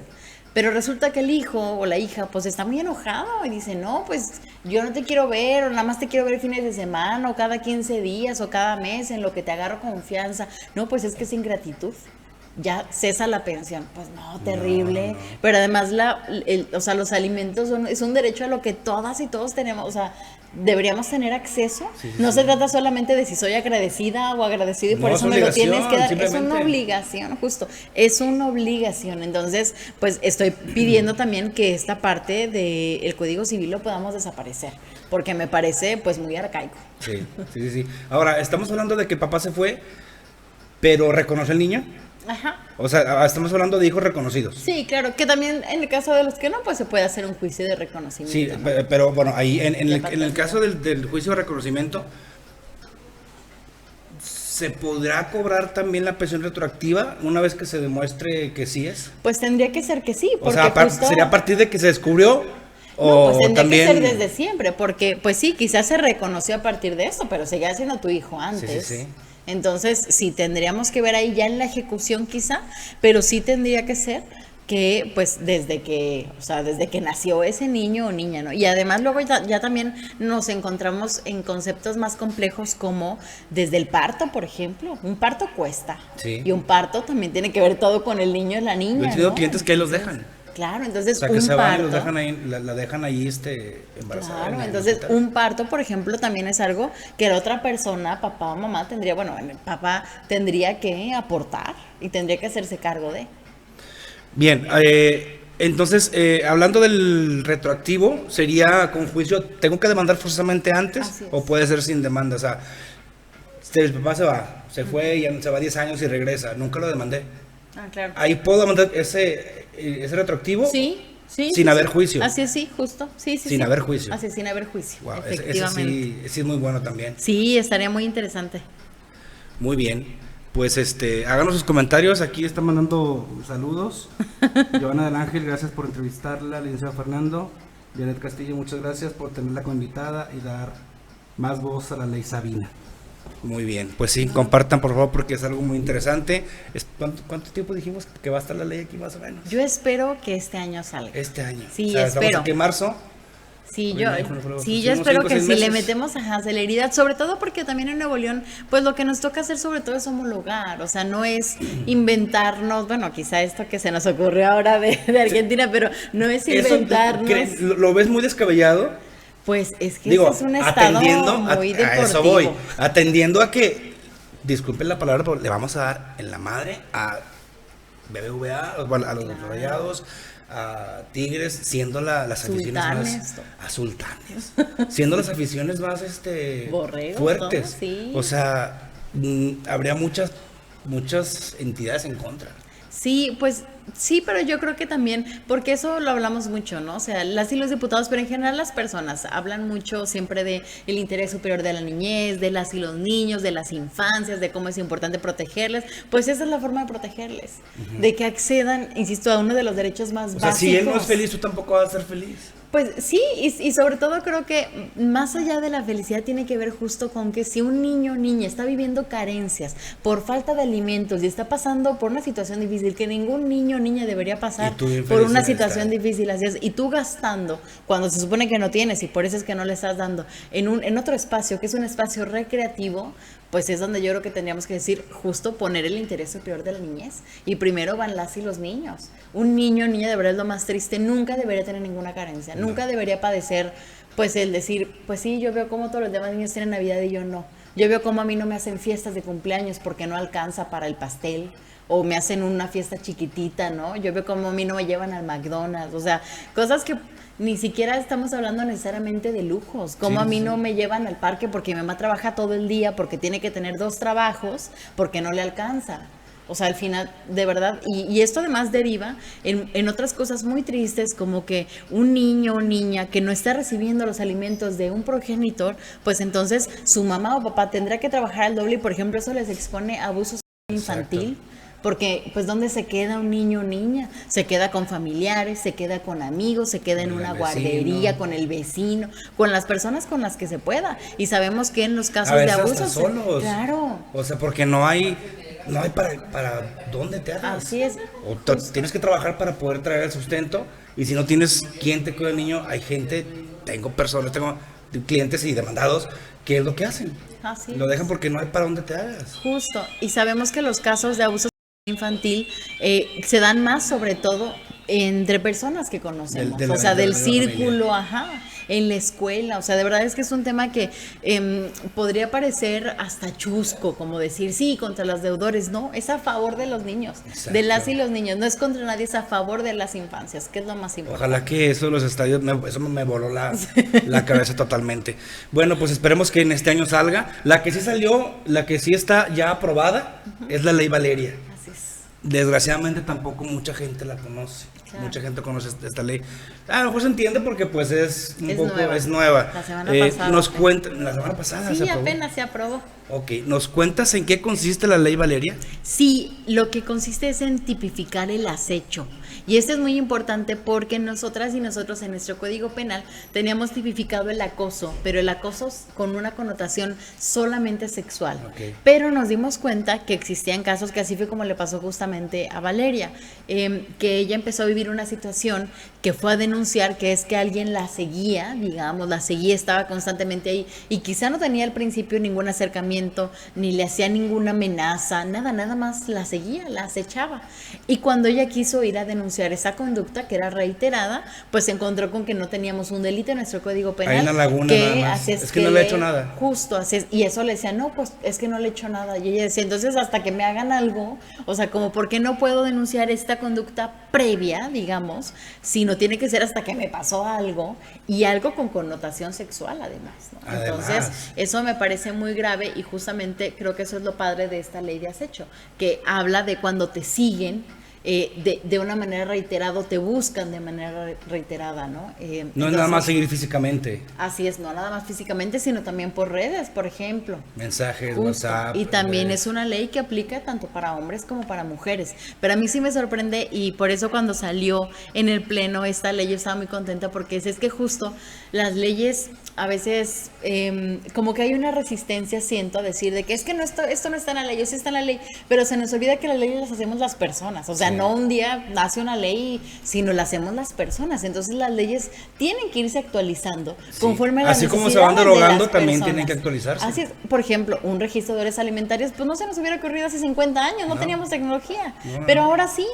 Pero resulta que el hijo o la hija pues está muy enojado y dice, no, pues yo no te quiero ver o nada más te quiero ver fines de semana o cada 15 días o cada mes en lo que te agarro confianza. No, pues es que es ingratitud. Ya cesa la pensión. Pues no, terrible. No. Pero además o sea, los alimentos es un derecho a lo que todas y todos tenemos, o sea, deberíamos tener acceso. Sí, no sí. se trata solamente de si soy agradecida o agradecido y por No, eso es me lo tienes que dar. Es simplemente. una obligación, justo. Es una obligación. Entonces, pues estoy pidiendo también que esta parte del Código Civil lo podamos desaparecer, porque me parece pues muy arcaico. Sí. Ahora, estamos hablando de que papá se fue, pero reconoce al niño. Ajá. O sea, estamos hablando de hijos reconocidos. Sí, claro, que también en el caso de los que no, pues se puede hacer un juicio de reconocimiento. Sí, ¿no? pero bueno, ahí en Ya el caso del juicio de reconocimiento, ¿se podrá cobrar también la pensión retroactiva una vez que se demuestre que sí es? Pues tendría que ser que sí, O porque sea, justo... ¿sería a partir de que se descubrió? No, O pues tendría también... que ser desde siempre, porque pues sí, quizás se reconoció a partir de eso, pero seguía siendo tu hijo antes. Sí. Entonces, sí, tendríamos que ver ahí ya en la ejecución quizá, pero sí tendría que ser que pues desde que nació ese niño o niña, ¿no? Y además luego ya también nos encontramos en conceptos más complejos como desde el parto, por ejemplo. Un parto cuesta. Sí. Y un parto también tiene que ver todo con el niño y la niña, Yo he tenido ¿no? clientes que ahí los dejan. Claro, entonces O sea, que un se van y parto... los dejan ahí, la dejan ahí embarazada. Claro, en el entonces hospital. un parto, por ejemplo, también es algo que la otra persona, papá o mamá, papá tendría que aportar y tendría que hacerse cargo de. Bien, entonces, hablando del retroactivo, ¿sería con juicio, tengo que demandar forzosamente antes Así es. o puede ser sin demanda? O sea, si el papá se fue, ya se va 10 años y regresa, nunca lo demandé. Ah, claro. Ahí puedo mandar ese retroactivo. Sí, sí. Sin sí, haber sí. juicio. Así es, sí, justo. Sí, sí, Sin sí. haber juicio. Así es, sin haber juicio. Wow, Efectivamente. sí es muy bueno también. Sí, estaría muy interesante. Muy bien. Pues háganos sus comentarios. Aquí están mandando saludos. Giovanna del Ángel, gracias por entrevistarla. Licenciado Fernando. Janet Castillo, muchas gracias por tenerla como invitada y dar más voz a la ley Sabina. Muy bien, pues sí, compartan por favor porque es algo muy interesante. ¿Cuánto tiempo dijimos que va a estar la ley aquí más o menos? Yo espero que este año salga. Este año. Sí, o sea, espero. ¿estamos aquí en marzo? Sí, Sí, yo espero unos que 5 o 6 sí le meses. metemos a celeridad, sobre todo porque también en Nuevo León, pues lo que nos toca hacer sobre todo es homologar, o sea, no es inventarnos, bueno, quizá esto que se nos ocurrió ahora de Argentina, pero no es inventarnos. ¿Lo ves muy descabellado? Pues es que Digo, ese es un estado muy deportivo. a eso voy, atendiendo a que, disculpen la palabra, pero le vamos a dar en la madre a BBVA, bueno, a los Rayados, a Tigres, siendo las aficiones Sultanes. más a sultanes, siendo las aficiones más Borregos, fuertes. ¿no? Sí. O sea, habría muchas entidades en contra. Sí, pues sí, pero yo creo que también, porque eso lo hablamos mucho, ¿no? O sea, las y los diputados, pero en general las personas hablan mucho siempre de el interés superior de la niñez, de las y los niños, de las infancias, de cómo es importante protegerles. Pues esa es la forma de protegerles, de que accedan, insisto, a uno de los derechos más básicos. O sea, si él no es feliz, tú tampoco vas a ser feliz. Pues sí, y sobre todo creo que más allá de la felicidad tiene que ver justo con que si un niño o niña está viviendo carencias por falta de alimentos y está pasando por una situación difícil que ningún niño o niña debería pasar por una situación difícil, así es, y tú gastando cuando se supone que no tienes y por eso es que no le estás dando en otro espacio que es un espacio recreativo, pues es donde yo creo que tendríamos que decir justo poner el interés superior de la niñez. Y primero van las y los niños. Un niño o niña de verdad es lo más triste, nunca debería tener ninguna carencia, nunca debería padecer, pues el decir, pues sí, yo veo cómo todos los demás niños tienen Navidad y yo no. Yo veo cómo a mí no me hacen fiestas de cumpleaños porque no alcanza para el pastel. O me hacen una fiesta chiquitita, ¿no? Yo veo cómo a mí no me llevan al McDonald's. O sea, cosas que ni siquiera estamos hablando necesariamente de lujos. Como a mí no me llevan al parque porque mi mamá trabaja todo el día, porque tiene que tener 2 trabajos, porque no le alcanza. O sea, al final, de verdad, y esto además deriva en otras cosas muy tristes, como que un niño o niña que no está recibiendo los alimentos de un progenitor, pues entonces su mamá o papá tendrá que trabajar al doble y, por ejemplo, eso les expone a abuso infantil. Exacto. Porque, pues, ¿dónde se queda un niño o niña? Se queda con familiares, se queda con amigos, se queda en una guardería, con el vecino, con las personas con las que se pueda. Y sabemos que en los casos de abuso... solos. Claro. O sea, porque no hay para dónde te hagas. Así es. O tienes que trabajar para poder traer el sustento. Y si no tienes quien te cuide al niño, hay gente, tengo clientes y demandados, que es lo que hacen. Así lo dejan porque no hay para dónde te hagas. Justo. Y sabemos que los casos de abuso infantil se dan más sobre todo entre personas que conocemos, o sea, del círculo, en la escuela, o sea, de verdad es que es un tema que podría parecer hasta chusco, como decir, sí, contra los deudores, no, es a favor de los niños, exacto, de las y los niños, no es contra nadie, es a favor de las infancias, que es lo más importante. Ojalá que eso de los estadios, eso me voló la cabeza totalmente. Bueno, pues esperemos que en este año salga. La que sí salió, la que sí está ya aprobada, es la Ley Valeria. Desgraciadamente tampoco mucha gente la conoce. Claro. Mucha gente conoce esta ley. A lo mejor se entiende porque pues es nueva. La semana pasada. La semana pasada. Sí, apenas se aprobó. Ok, ¿nos cuentas en qué consiste la ley Valeria? Sí, lo que consiste es en tipificar el acecho. Y esto es muy importante porque nosotras y nosotros en nuestro Código Penal teníamos tipificado el acoso, pero el acoso con una connotación solamente sexual. Okay. Pero nos dimos cuenta que existían casos, que así fue como le pasó justamente a Valeria, que ella empezó a vivir una situación que fue a denunciar, que es que alguien la seguía, estaba constantemente ahí y quizá no tenía al principio ningún acercamiento, ni le hacía ninguna amenaza, nada más la seguía, la acechaba. Y cuando ella quiso ir a denunciar, denunciar esa conducta que era reiterada, pues se encontró con que no teníamos un delito en nuestro Código Penal. Hay una laguna que nada más. Es que no le he hecho nada. Justo, así es. Y eso le decía, no, pues es que no le he hecho nada. Y ella decía, entonces hasta que me hagan algo, o sea, como ¿por qué no puedo denunciar esta conducta previa, digamos, si no tiene que ser hasta que me pasó algo, y algo con connotación sexual además, ¿no? Entonces, eso me parece muy grave y justamente creo que eso es lo padre de esta ley de acecho, que habla de cuando te siguen de una manera reiterada, te buscan de manera reiterada, ¿no? No entonces, es nada más seguir físicamente. Así es, no nada más físicamente, sino también por redes, por ejemplo. Mensajes, justo. WhatsApp. Y también es una ley que aplica tanto para hombres como para mujeres. Pero a mí sí me sorprende y por eso cuando salió en el pleno esta ley yo estaba muy contenta porque es que justo las leyes a veces como que hay una resistencia, siento, a decir de que es que no esto no está en la ley, o sí está en la ley, pero se nos olvida que las leyes las hacemos las personas, o sea, no un día nace una ley, sino la hacemos las personas, entonces las leyes tienen que irse actualizando conforme a las así como se van derogando, también tienen que actualizarse. Así es, por ejemplo, un registro de horas alimentarias, pues no se nos hubiera ocurrido hace 50 años, no teníamos tecnología, pero ahora sí.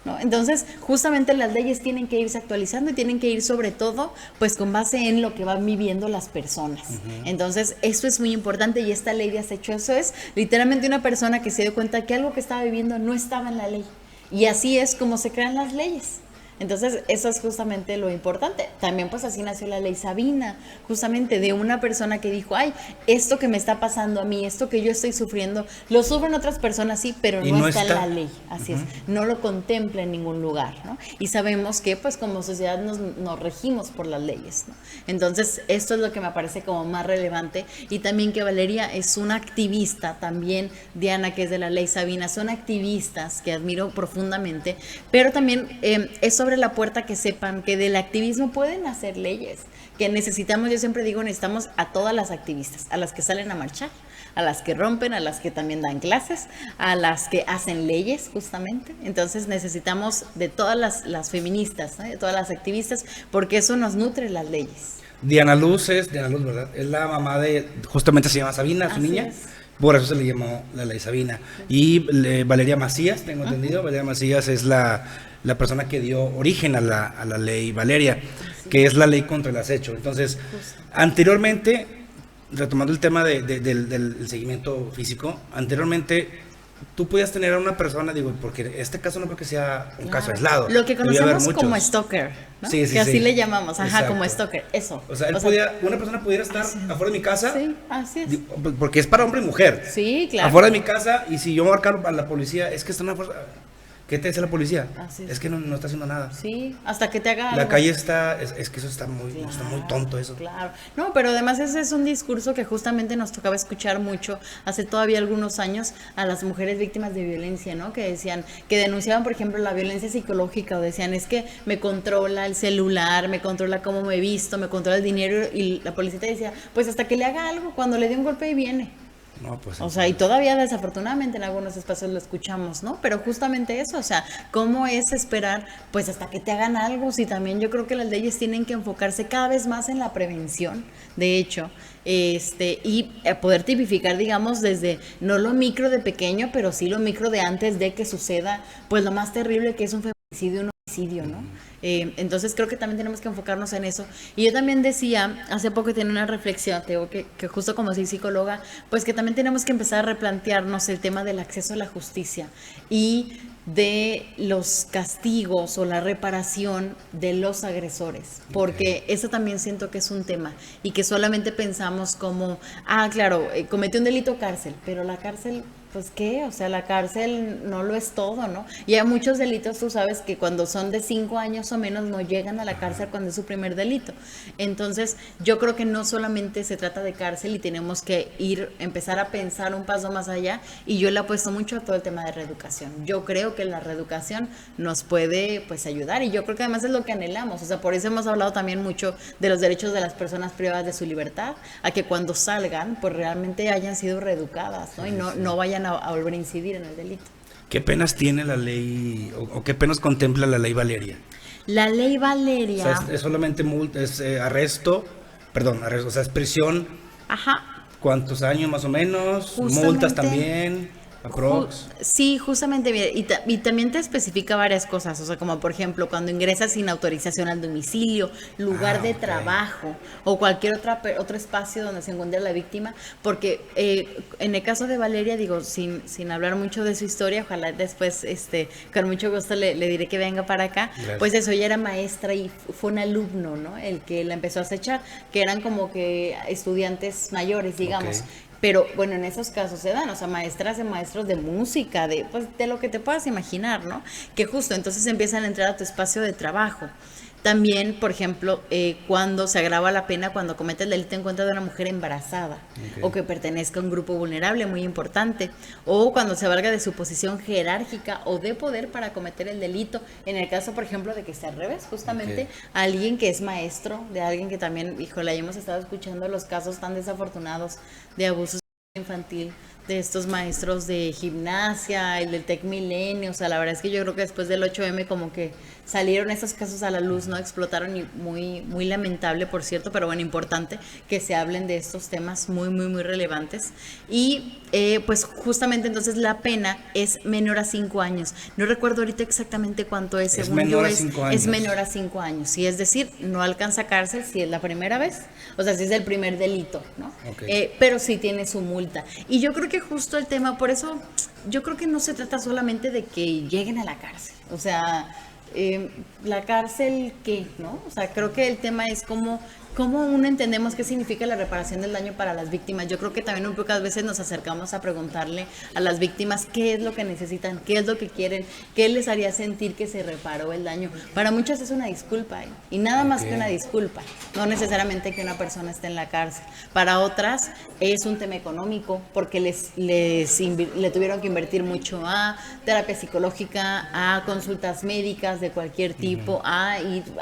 ¿No? Entonces, justamente las leyes tienen que irse actualizando y tienen que ir sobre todo, pues con base en lo que van viviendo las personas. Entonces, esto es muy importante y esta ley de acecho, eso es literalmente una persona que se dio cuenta que algo que estaba viviendo no estaba en la ley. Y así es como se crean las leyes. Entonces, eso es justamente lo importante. También pues así nació la ley Sabina, justamente de una persona que dijo, ay, esto que me está pasando a mí, esto que yo estoy sufriendo, lo sufren otras personas, sí, pero no está en la ley, así es, no lo contempla en ningún lugar, ¿no? Y sabemos que pues como sociedad nos regimos por las leyes, ¿no? Entonces, esto es lo que me parece como más relevante y también que Valeria es una activista, también Diana, que es de la ley Sabina, son activistas que admiro profundamente, pero también eso abre la puerta que sepan que del activismo pueden hacer leyes, que necesitamos, yo siempre digo, necesitamos a todas las activistas, a las que salen a marchar, a las que rompen, a las que también dan clases, a las que hacen leyes justamente, entonces necesitamos de todas las feministas, ¿no? De todas las activistas, porque eso nos nutre las leyes. Diana Luz, ¿verdad? Es la mamá de, justamente se llama Sabina, su niña. Por eso se le llamó la ley Sabina. Y Valeria Macías, tengo entendido, Valeria Macías es la persona que dio origen a la ley Valeria, que es la ley contra el acecho. Entonces, anteriormente, retomando el tema del seguimiento físico, anteriormente tú podías tener a una persona, digo, porque este caso no creo que sea un caso aislado. Lo que conocemos como stalker, ¿no? Sí, que así le llamamos, como stalker, eso. O sea, una persona pudiera estar afuera de mi casa, así es. Porque es para hombre y mujer. Sí, claro. Afuera de mi casa, y si yo marcar a la policía, es que están afuera. ¿Qué te dice la policía? Es que no está haciendo nada. Sí, hasta que te haga algo. La calle está, es que eso está muy tonto eso. Claro, no, pero además ese es un discurso que justamente nos tocaba escuchar mucho hace todavía algunos años a las mujeres víctimas de violencia, ¿no? Que decían, que denunciaban, por ejemplo, la violencia psicológica, o decían, es que me controla el celular, me controla cómo me he visto, me controla el dinero, y la policía te decía, pues hasta que le haga algo, cuando le dé un golpe y viene. No, pues, o sea, y todavía desafortunadamente en algunos espacios lo escuchamos, ¿no? Pero justamente eso, o sea, ¿cómo es esperar pues hasta que te hagan algo? Si también yo creo que las leyes tienen que enfocarse cada vez más en la prevención, de hecho, y poder tipificar, digamos, desde no lo micro de pequeño, pero sí lo micro de antes de que suceda, pues lo más terrible que es un feminicidio, un homicidio, ¿no? Entonces creo que también tenemos que enfocarnos en eso. Y yo también decía, hace poco tenía una reflexión, digo que justo como soy psicóloga, pues que también tenemos que empezar a replantearnos el tema del acceso a la justicia y de los castigos o la reparación de los agresores, porque eso también siento que es un tema y que solamente pensamos como, claro, cometió un delito, cárcel, pero la cárcel, pues qué, o sea, la cárcel no lo es todo, ¿no? Y hay muchos delitos, tú sabes, que cuando son de 5 años o menos no llegan a la cárcel cuando es su primer delito. Entonces, yo creo que no solamente se trata de cárcel y tenemos que empezar a pensar un paso más allá, y yo le apuesto mucho a todo el tema de reeducación. Yo creo que la reeducación nos puede, pues, ayudar, y yo creo que además es lo que anhelamos, o sea, por eso hemos hablado también mucho de los derechos de las personas privadas de su libertad, a que cuando salgan, pues realmente hayan sido reeducadas, ¿no? Y no vayan a volver a incidir en el delito. ¿Qué penas tiene la ley o qué penas contempla la ley Valeria? La ley Valeria... O sea, es solamente arresto, o sea, es prisión. Ajá. ¿Cuántos años más o menos? Justamente, multas también. Aprox. Sí, justamente, mire, y también te especifica varias cosas, o sea, como por ejemplo, cuando ingresas sin autorización al domicilio, lugar de Ok. trabajo o cualquier otro espacio donde se encuentre la víctima, porque en el caso de Valeria, digo, sin hablar mucho de su historia, ojalá después, con mucho gusto le diré que venga para acá, Gracias. pues eso, ella era maestra y fue un alumno, ¿no? El que la empezó a acechar, que eran como que estudiantes mayores, digamos. Ok. Pero bueno, en esos casos se dan, o sea, maestras de maestros de música, pues, de lo que te puedas imaginar, ¿no? Que justo entonces empiezan a entrar a tu espacio de trabajo. También, por ejemplo, cuando se agrava la pena cuando comete el delito en contra de una mujer embarazada Ok. o que pertenezca a un grupo vulnerable, muy importante, o cuando se valga de su posición jerárquica o de poder para cometer el delito. En el caso, por ejemplo, de que esté al revés, justamente Ok. alguien que es maestro, de alguien que también, híjole, ahí hemos estado escuchando los casos tan desafortunados de abusos infantil de estos maestros de gimnasia, el del Tec Milenio, o sea, la verdad es que yo creo que después del 8M como que salieron esos casos a la luz, ¿no? Explotaron y muy lamentable, por cierto, pero bueno, importante que se hablen de estos temas muy relevantes. Y pues justamente entonces la pena es menor a 5 años. No recuerdo ahorita exactamente cuánto es, según menor yo a 5 años. es menor a 5 años, sí, es decir, no alcanza cárcel si es la primera vez, o sea, si es el primer delito, ¿no? Ok. Pero sí tiene su multa. Y yo creo que justo el tema, por eso yo creo que no se trata solamente de que lleguen a la cárcel, o sea, la cárcel, ¿qué? ¿No? O sea, creo que el tema es cómo uno entendemos qué significa la reparación del daño para las víctimas. Yo creo que también un pocas veces nos acercamos a preguntarle a las víctimas qué es lo que necesitan, qué es lo que quieren, qué les haría sentir que se reparó el daño. Para muchas es una disculpa, ¿eh? Y nada más que una disculpa, no necesariamente que una persona esté en la cárcel. Para otras es un tema económico, porque le tuvieron que invertir mucho a terapia psicológica, a consultas médicas de cualquier tipo, a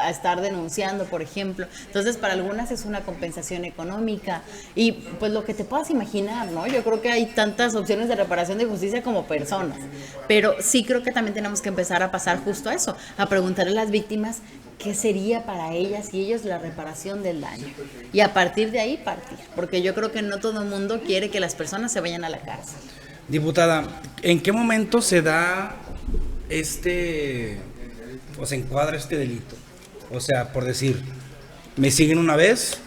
estar denunciando, por ejemplo. Entonces, para algunas es una compensación económica y pues lo que te puedas imaginar, ¿no? Yo creo que hay tantas opciones de reparación de justicia como personas, pero sí creo que también tenemos que empezar a pasar justo a eso, a preguntarle a las víctimas qué sería para ellas y ellos la reparación del daño. Y a partir de ahí partir, porque yo creo que no todo el mundo quiere que las personas se vayan a la cárcel. Diputada, ¿en qué momento se da o se encuadra este delito? O sea, por decir, me siguen una vez,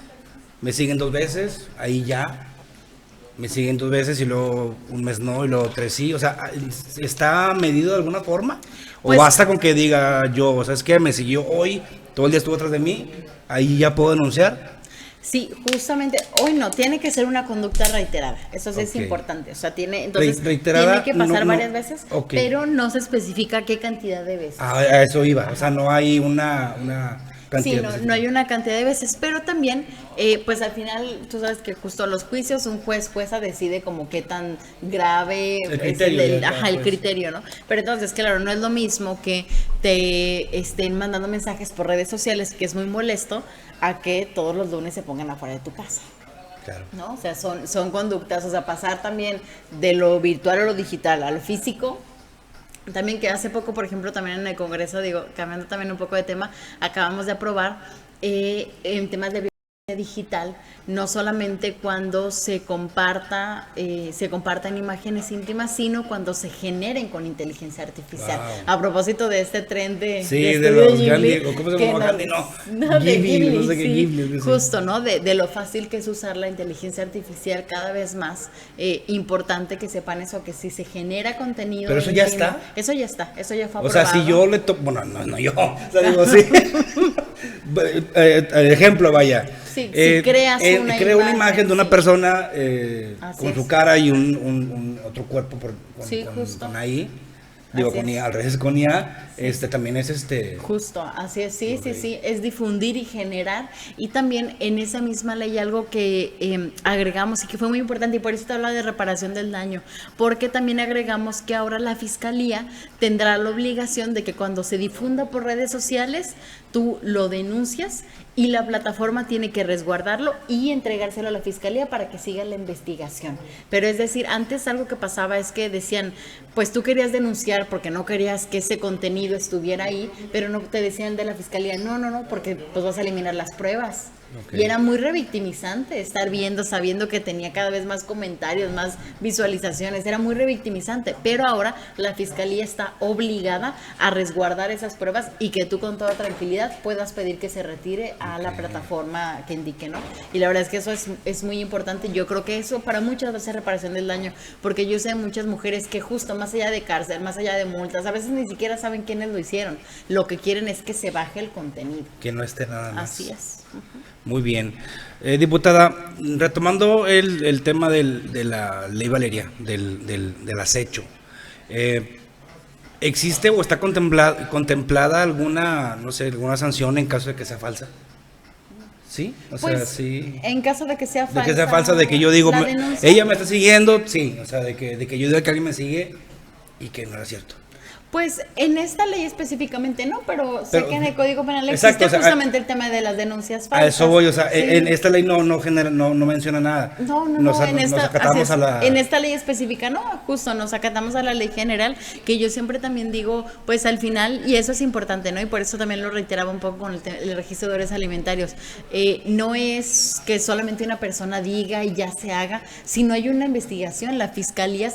me siguen 2 veces, ahí ya, me siguen 2 veces y luego un mes no y luego 3 sí, o sea, ¿está medido de alguna forma? ¿O Pues, basta con que diga yo, o sea, es que me siguió hoy, todo el día estuvo atrás de mí, ahí ya puedo denunciar? sí, justamente, hoy no, tiene que ser una conducta reiterada, eso sí es Ok. importante, o sea, entonces Reiterada, tiene que pasar no, varias veces, ok. pero no se especifica qué cantidad de veces. A eso iba, o sea, no hay una Sí, cantidad. no hay una cantidad de veces, pero también, pues al final, tú sabes que justo los juicios, un jueza decide como qué tan grave El criterio, es ya, el pues. criterio, ¿no? Pero entonces, claro, no es lo mismo que te estén mandando mensajes por redes sociales, que es muy molesto, a que todos los lunes se pongan afuera de tu casa. Claro. ¿No? O sea, son conductas, o sea, pasar también de lo virtual a lo digital a lo físico. También que hace poco, por ejemplo, también en el Congreso, digo, cambiando también un poco de tema, acabamos de aprobar en temas de violencia digital, no solamente cuando se compartan imágenes íntimas, sino cuando se generen con inteligencia artificial. Wow. A propósito de este tren de Sí, de de estudio los Ghibli, Gandhi, o ¿cómo se que llama? no- Gandhi, no. no, de Ghibli, no sé qué sí. Ghibli, algo así. Justo, ¿no? De lo fácil que es usar la inteligencia artificial cada vez más, importante que sepan eso, que si se genera contenido Pero eso ya íntimo, está. eso ya está, eso ya fue O sea, si aprobado. yo le toco, bueno, no yo, o sea, digo, sí. Ejemplo, vaya. Sí, si creas creo una imagen de una sí. persona Así con es. su cara y un otro cuerpo Sí, justo. con ahí. Digo, Así con es. IA, al revés con IA, también es Justo, así es, sí, Ok. sí, es difundir y generar. Y también en esa misma ley algo que agregamos y que fue muy importante, y por eso te habla de reparación del daño, porque también agregamos que ahora la Fiscalía tendrá la obligación de que cuando se difunda por redes sociales, tú lo denuncias y la plataforma tiene que resguardarlo y entregárselo a la Fiscalía para que siga la investigación. Pero es decir, antes algo que pasaba es que decían, pues tú querías denunciar porque no querías que ese contenido estuviera ahí, pero no te decían de la Fiscalía, no, porque pues vas a eliminar las pruebas. Okay. Y era muy revictimizante estar viendo, sabiendo que tenía cada vez más comentarios, más visualizaciones, era muy revictimizante, pero ahora la fiscalía está obligada a resguardar esas pruebas y que tú con toda tranquilidad puedas pedir que se retire a la plataforma que indique, ¿no? Y la verdad es que eso es muy importante. Yo creo que eso para muchas va a ser reparación del daño, porque yo sé muchas mujeres que justo más allá de cárcel, más allá de multas, a veces ni siquiera saben quiénes lo hicieron, lo que quieren es que se baje el contenido. Que no esté nada más. Así es. Muy bien. Diputada, retomando el tema de la ley Valeria, del acecho, ¿existe o está contemplada alguna, no sé, alguna sanción en caso de que sea falsa? ¿Sí? O Pues, sea, sí. en caso de que sea falsa. De que sea falsa, de que yo digo, la denuncia, ella me está siguiendo, sí. O sea, de que yo diga que alguien me sigue y que no era cierto. Pues en esta ley específicamente no, pero sé que en el Código Penal exacto, existe o sea, justamente el tema de las denuncias falsas. A eso voy, o sea, Sí. en esta ley no menciona nada. No, Nos acatamos a la... En esta ley específica no, justo nos acatamos a la ley general, que yo siempre también digo, pues al final, y eso es importante, ¿no? Y por eso también lo reiteraba un poco con el registro de deudas alimentarios, no es que solamente una persona diga y ya se haga, sino hay una investigación, la fiscalía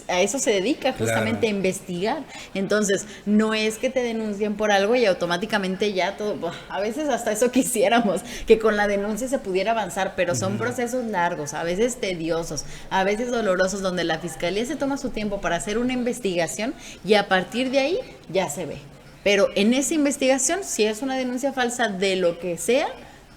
a eso se dedica, justamente a investigar. Entonces, no es que te denuncien por algo y automáticamente ya todo, a veces hasta eso quisiéramos, que con la denuncia se pudiera avanzar, pero son procesos largos, a veces tediosos, a veces dolorosos, donde la fiscalía se toma su tiempo para hacer una investigación y a partir de ahí ya se ve. Pero en esa investigación, si es una denuncia falsa de lo que sea,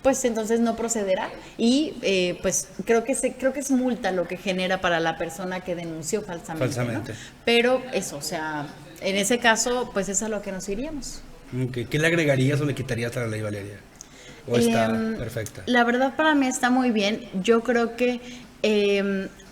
pues entonces no procederá y pues creo que es multa lo que genera para la persona que denunció falsamente. ¿No? Pero eso, o sea, en ese caso, pues es a lo que nos iríamos. ¿Qué le agregarías o le quitarías a la ley Valeria? ¿O está perfecta? La verdad para mí está muy bien. Yo creo que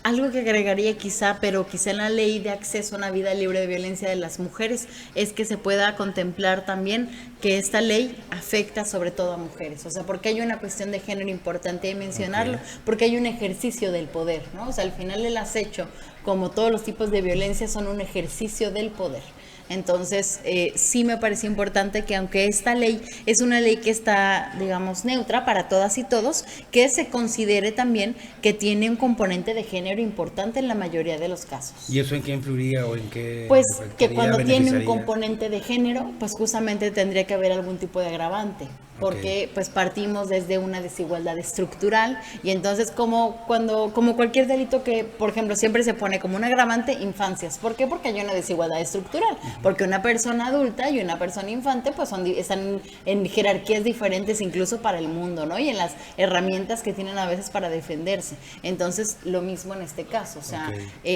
algo que agregaría quizá en la ley de acceso a una vida libre de violencia de las mujeres, es que se pueda contemplar también que esta ley afecta sobre todo a mujeres. O sea, porque hay una cuestión de género importante de mencionarlo, porque hay un ejercicio del poder, ¿no? O sea, al final el acecho, como todos los tipos de violencia, son un ejercicio del poder. Entonces, sí me parece importante que aunque esta ley es una ley que está, digamos, neutra para todas y todos, que se considere también que tiene un componente de género importante en la mayoría de los casos. ¿Y eso en qué influiría o en qué? Pues que cuando tiene un componente de género, pues justamente tendría que haber algún tipo de agravante, porque pues partimos desde una desigualdad estructural y entonces como cualquier delito que, por ejemplo, siempre se pone como un agravante, infancias. ¿Por qué? Porque hay una desigualdad estructural, porque una persona adulta y una persona infante pues están en jerarquías diferentes incluso para el mundo, ¿no? Y en las herramientas que tienen a veces para defenderse. Entonces, lo mismo en este caso, o sea,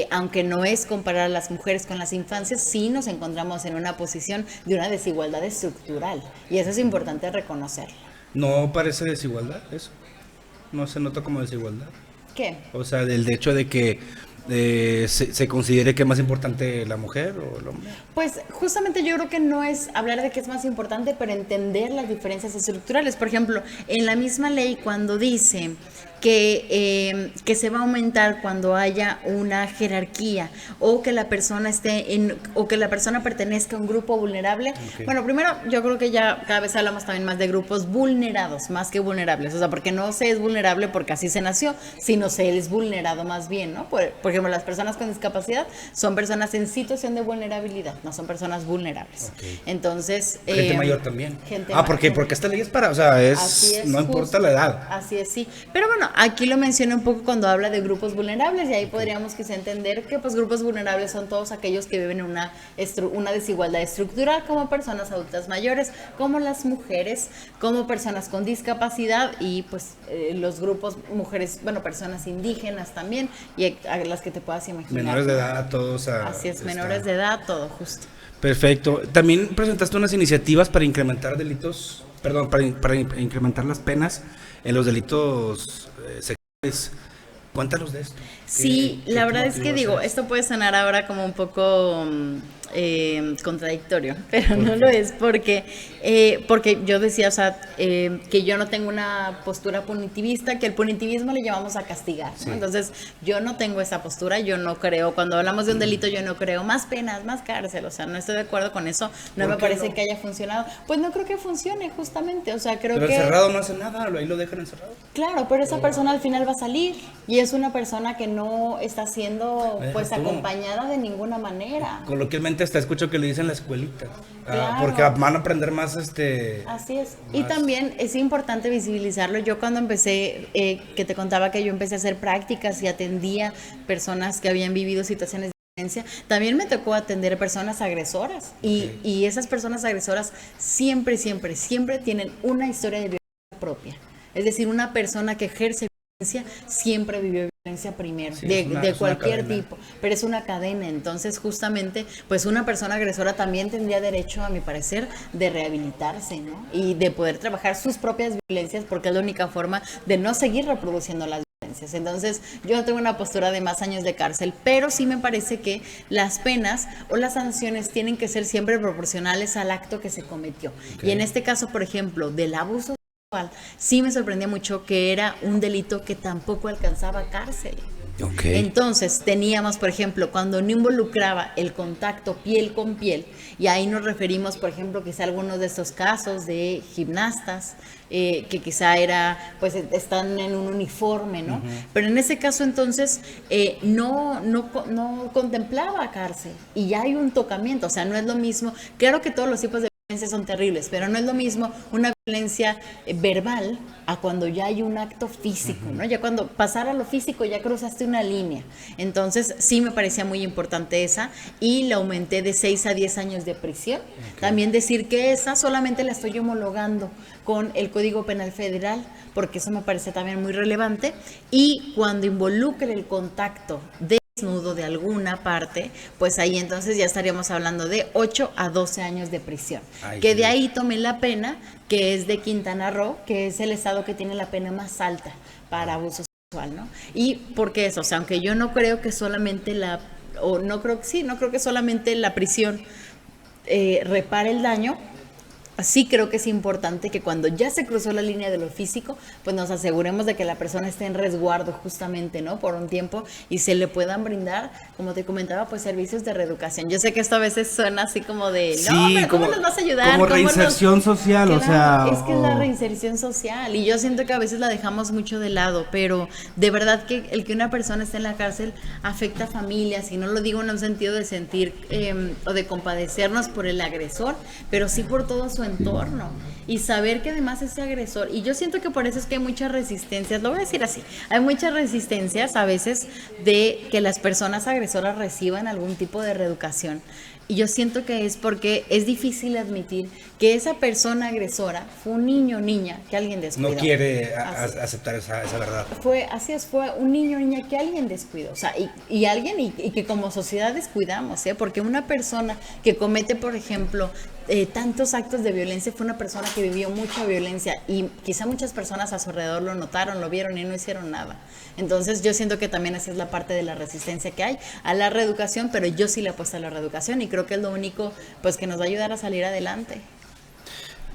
aunque no es comparar a las mujeres con las infancias, sí nos encontramos en una posición de una desigualdad estructural y eso es importante reconocer. ¿No parece desigualdad eso? ¿No se nota como desigualdad? ¿Qué? O sea, del hecho de que se considere que es más importante la mujer o el hombre. Pues justamente yo creo que no es hablar de que es más importante, pero entender las diferencias estructurales. Por ejemplo, en la misma ley cuando dice que se va a aumentar cuando haya una jerarquía o que la persona o que la persona pertenezca a un grupo vulnerable. Bueno, primero yo creo que ya cada vez hablamos también más de grupos vulnerados más que vulnerables, o sea, porque no se es vulnerable porque así se nació, sino se es vulnerado más bien, ¿no? Por ejemplo, las personas con discapacidad son personas en situación de vulnerabilidad, no son personas vulnerables. Entonces, gente mayor también. Porque esta ley es para, o sea, no importa la edad. Así es, sí. Pero bueno, aquí lo mencioné un poco cuando habla de grupos vulnerables y ahí podríamos quizá entender que pues grupos vulnerables son todos aquellos que viven en una desigualdad estructural, como personas adultas mayores, como las mujeres, como personas con discapacidad y pues los grupos mujeres, bueno, personas indígenas también y a las que te puedas imaginar. Menores de edad, todos. Así es, menores de edad, todo justo. Perfecto. También presentaste unas iniciativas para incrementar delitos, para incrementar las penas en los delitos sexuales. Cuéntanos de esto. Sí, la verdad es que digo, esto puede sonar ahora como un poco contradictorio, pero no lo es porque yo decía, o sea, que yo no tengo una postura punitivista, que el punitivismo le llevamos a castigar, ¿no? Entonces, yo no tengo esa postura, yo no creo, cuando hablamos de un delito, yo no creo más penas, más cárcel, o sea, no estoy de acuerdo con eso, no me parece que haya funcionado. Pues no creo que funcione, justamente, o sea, creo pero que... Pero encerrado no hace nada, ahí lo dejan encerrado. Claro, pero esa persona al final va a salir y es una persona que no está siendo pues acompañada de ninguna manera. Coloquialmente hasta escucho que le dicen la escuelita, claro. Porque van a aprender más Así es. Más... Y también es importante visibilizarlo. Yo cuando empecé, que te contaba que yo empecé a hacer prácticas y atendía personas que habían vivido situaciones de violencia, también me tocó atender personas agresoras y esas personas agresoras siempre tienen una historia de violencia propia. Es decir, una persona que ejerce violencia siempre vivió violencia primero, sí, de cualquier tipo, pero es una cadena. Entonces, justamente, pues una persona agresora también tendría derecho, a mi parecer, de rehabilitarse, ¿no? Y de poder trabajar sus propias violencias, porque es la única forma de no seguir reproduciendo las violencias. Entonces, yo no tengo una postura de más años de cárcel, pero sí me parece que las penas o las sanciones tienen que ser siempre proporcionales al acto que se cometió. Y en este caso, por ejemplo, del abuso, sí me sorprendía mucho que era un delito que tampoco alcanzaba cárcel. Entonces teníamos, por ejemplo, cuando no involucraba el contacto piel con piel, y ahí nos referimos, por ejemplo, quizá a algunos de estos casos de gimnastas, que quizá pues están en un uniforme, ¿no? Pero en ese caso entonces no contemplaba cárcel, y ya hay un tocamiento, o sea, no es lo mismo, claro que todos los tipos de violencia son terribles, pero no es lo mismo una violencia verbal a cuando ya hay un acto físico, ¿no? Ya cuando pasar a lo físico ya cruzaste una línea. Entonces sí me parecía muy importante esa, y la aumenté de 6 a 10 años de prisión. También decir que esa solamente la estoy homologando con el Código Penal Federal, porque eso me parece también muy relevante, y cuando involucre el contacto desnudo de alguna parte, pues ahí entonces ya estaríamos hablando de 8 a 12 años de prisión. Que de ahí tomé la pena, que es de Quintana Roo, que es el estado que tiene la pena más alta para abuso sexual, ¿no? Y porque eso, o sea, aunque yo no creo que solamente no creo que solamente la prisión repare el daño, sí creo que es importante que cuando ya se cruzó la línea de lo físico, pues nos aseguremos de que la persona esté en resguardo justamente, ¿no? Por un tiempo, y se le puedan brindar, como te comentaba, pues servicios de reeducación. Yo sé que esto a veces suena así como de, sí, no, pero ¿cómo nos vas a ayudar? Como reinserción social, claro, o sea... Es que es la reinserción social, y yo siento que a veces la dejamos mucho de lado, pero de verdad que el que una persona esté en la cárcel afecta a familias, y no lo digo en un sentido de sentir o de compadecernos por el agresor, pero sí por todo su entorno, y saber que además ese agresor, y yo siento que por eso es que hay muchas resistencias, lo voy a decir así, hay muchas resistencias a veces de que las personas agresoras reciban algún tipo de reeducación, y yo siento que es porque es difícil admitir que esa persona agresora fue un niño o niña que alguien descuidó. No quiere aceptar esa verdad. Fue un niño o niña que alguien descuidó, o sea, y alguien y que como sociedad descuidamos, porque una persona que comete, por ejemplo, tantos actos de violencia, fue una persona que vivió mucha violencia, y quizá muchas personas a su alrededor lo notaron, lo vieron y no hicieron nada. Entonces yo siento que también esa es la parte de la resistencia que hay a la reeducación, pero yo sí le apuesto a la reeducación, y creo que es lo único pues que nos va a ayudar a salir adelante.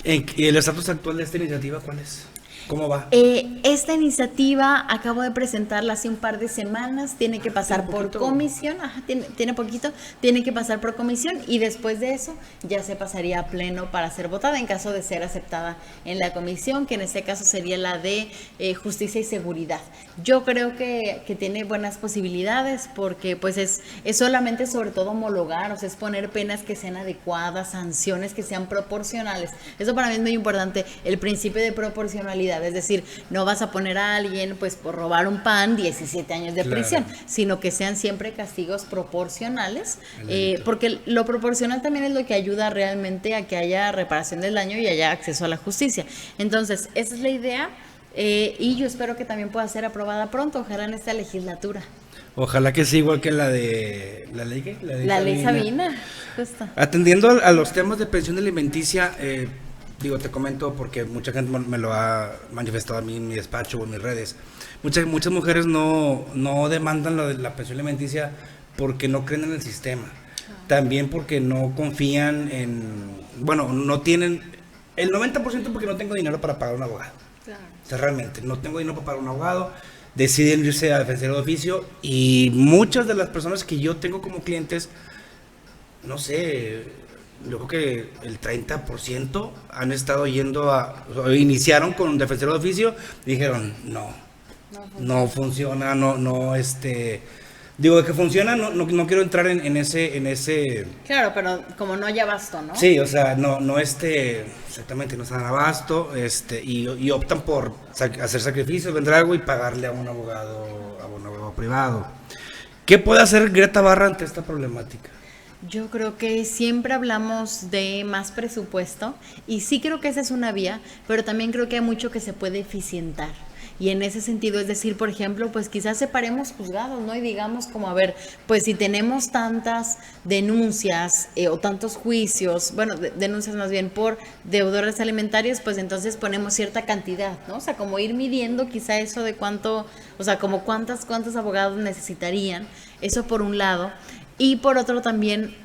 ¿Y el estatus actual de esta iniciativa cuál es? ¿Cómo va? Esta iniciativa acabo de presentarla hace un par de semanas, tiene que pasar por comisión, tiene poquito, tiene que pasar por comisión, y después de eso ya se pasaría a pleno para ser votada en caso de ser aceptada en la comisión, que en este caso sería la de Justicia y Seguridad. Yo creo que tiene buenas posibilidades, porque pues es solamente sobre todo homologar, o sea, es poner penas que sean adecuadas, sanciones que sean proporcionales. Eso para mí es muy importante, el principio de proporcionalidad. Es decir, no vas a poner a alguien pues por robar un pan 17 años de prisión, sino que sean siempre castigos proporcionales, porque lo proporcional también es lo que ayuda realmente a que haya reparación del daño y haya acceso a la justicia. Entonces, esa es la idea, y yo espero que también pueda ser aprobada pronto, ojalá en esta legislatura. Ojalá que sea igual que la de la ley, la ley Sabina, justo. Atendiendo a los temas de pensión alimenticia, te comento porque mucha gente me lo ha manifestado a mí en mi despacho o en mis redes. Muchas mujeres no demandan la pensión alimenticia porque no creen en el sistema. también porque no confían bueno, no tienen, el 90% porque no tengo dinero para pagar un abogado. Claro. O sea, realmente, no tengo dinero para pagar un abogado, deciden irse a defensor de oficio, y muchas de las personas que yo tengo como clientes, no sé, yo creo que el 30% han estado yendo iniciaron con un defensor de oficio, y dijeron, no funciona, digo que funciona, no quiero entrar en ese. Claro, pero como no hay abasto, ¿no? Sí, o sea, no exactamente, no están abasto, y optan por hacer sacrificios, vender algo y pagarle a un abogado privado. ¿Qué puede hacer Greta Barra ante esta problemática? Yo creo que siempre hablamos de más presupuesto, y sí creo que esa es una vía, pero también creo que hay mucho que se puede eficientar. Y en ese sentido, es decir, por ejemplo, pues quizás separemos juzgados, ¿no? Y digamos como, a ver, pues si tenemos tantas denuncias o tantos juicios, bueno, denuncias más bien por deudores alimentarios, pues entonces ponemos cierta cantidad, ¿no? O sea, como ir midiendo quizá eso de cuánto, o sea, como cuántos abogados necesitarían, eso por un lado. Y por otro también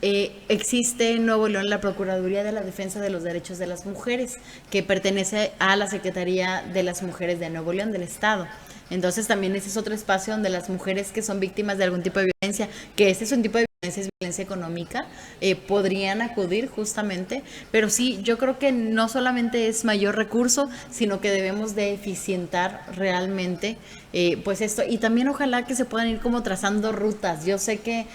existe en Nuevo León la Procuraduría de la Defensa de los Derechos de las Mujeres, que pertenece a la Secretaría de las Mujeres de Nuevo León del Estado. Entonces también ese es otro espacio donde las mujeres que son víctimas de algún tipo de violencia, que ese es un tipo de violencia, es violencia económica, podrían acudir justamente. Pero sí, yo creo que no solamente es mayor recurso, sino que debemos de eficientar realmente pues esto. Y también ojalá que se puedan ir como trazando rutas. Yo sé que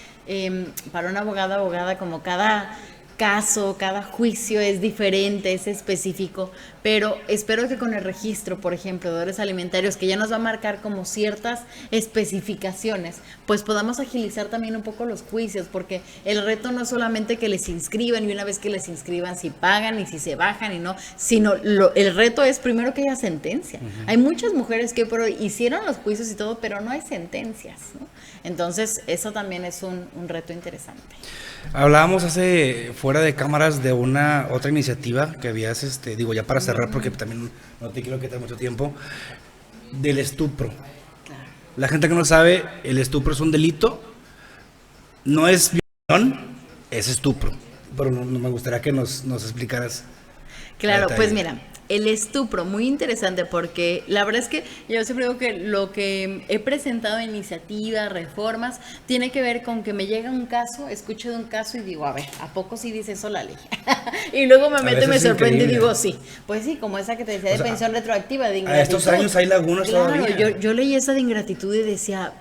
para una abogada, como cada caso, cada juicio es diferente, es específico, pero espero que con el registro, por ejemplo, de deudores alimentarios, que ya nos va a marcar como ciertas especificaciones, pues podamos agilizar también un poco los juicios, porque el reto no es solamente que les inscriban, y una vez que les inscriban, si pagan y si se bajan y no, sino el reto es primero que haya sentencia. Uh-huh. Hay muchas mujeres que hicieron los juicios y todo, pero no hay sentencias, ¿no? Entonces, eso también es un reto interesante. Hablábamos fuera de cámaras de otra iniciativa que habías, digo, ya para cerrar, porque también no te quiero quitar mucho tiempo, del estupro. Claro. La gente que no sabe, el estupro es un delito, no es violación, es estupro. Pero no me gustaría que nos explicaras. Claro, pues mira, el estupro, muy interesante, porque la verdad es que yo siempre digo que lo que he presentado en iniciativas, reformas, tiene que ver con que me llega un caso, escucho de un caso y digo, a ver, ¿a poco sí dice eso la ley? Y luego me meto y me sorprende y digo, sí. Pues sí, como esa que te decía de pensión retroactiva, de ingratitud. A estos años hay lagunas todavía. Claro, yo leí esa de ingratitud y decía,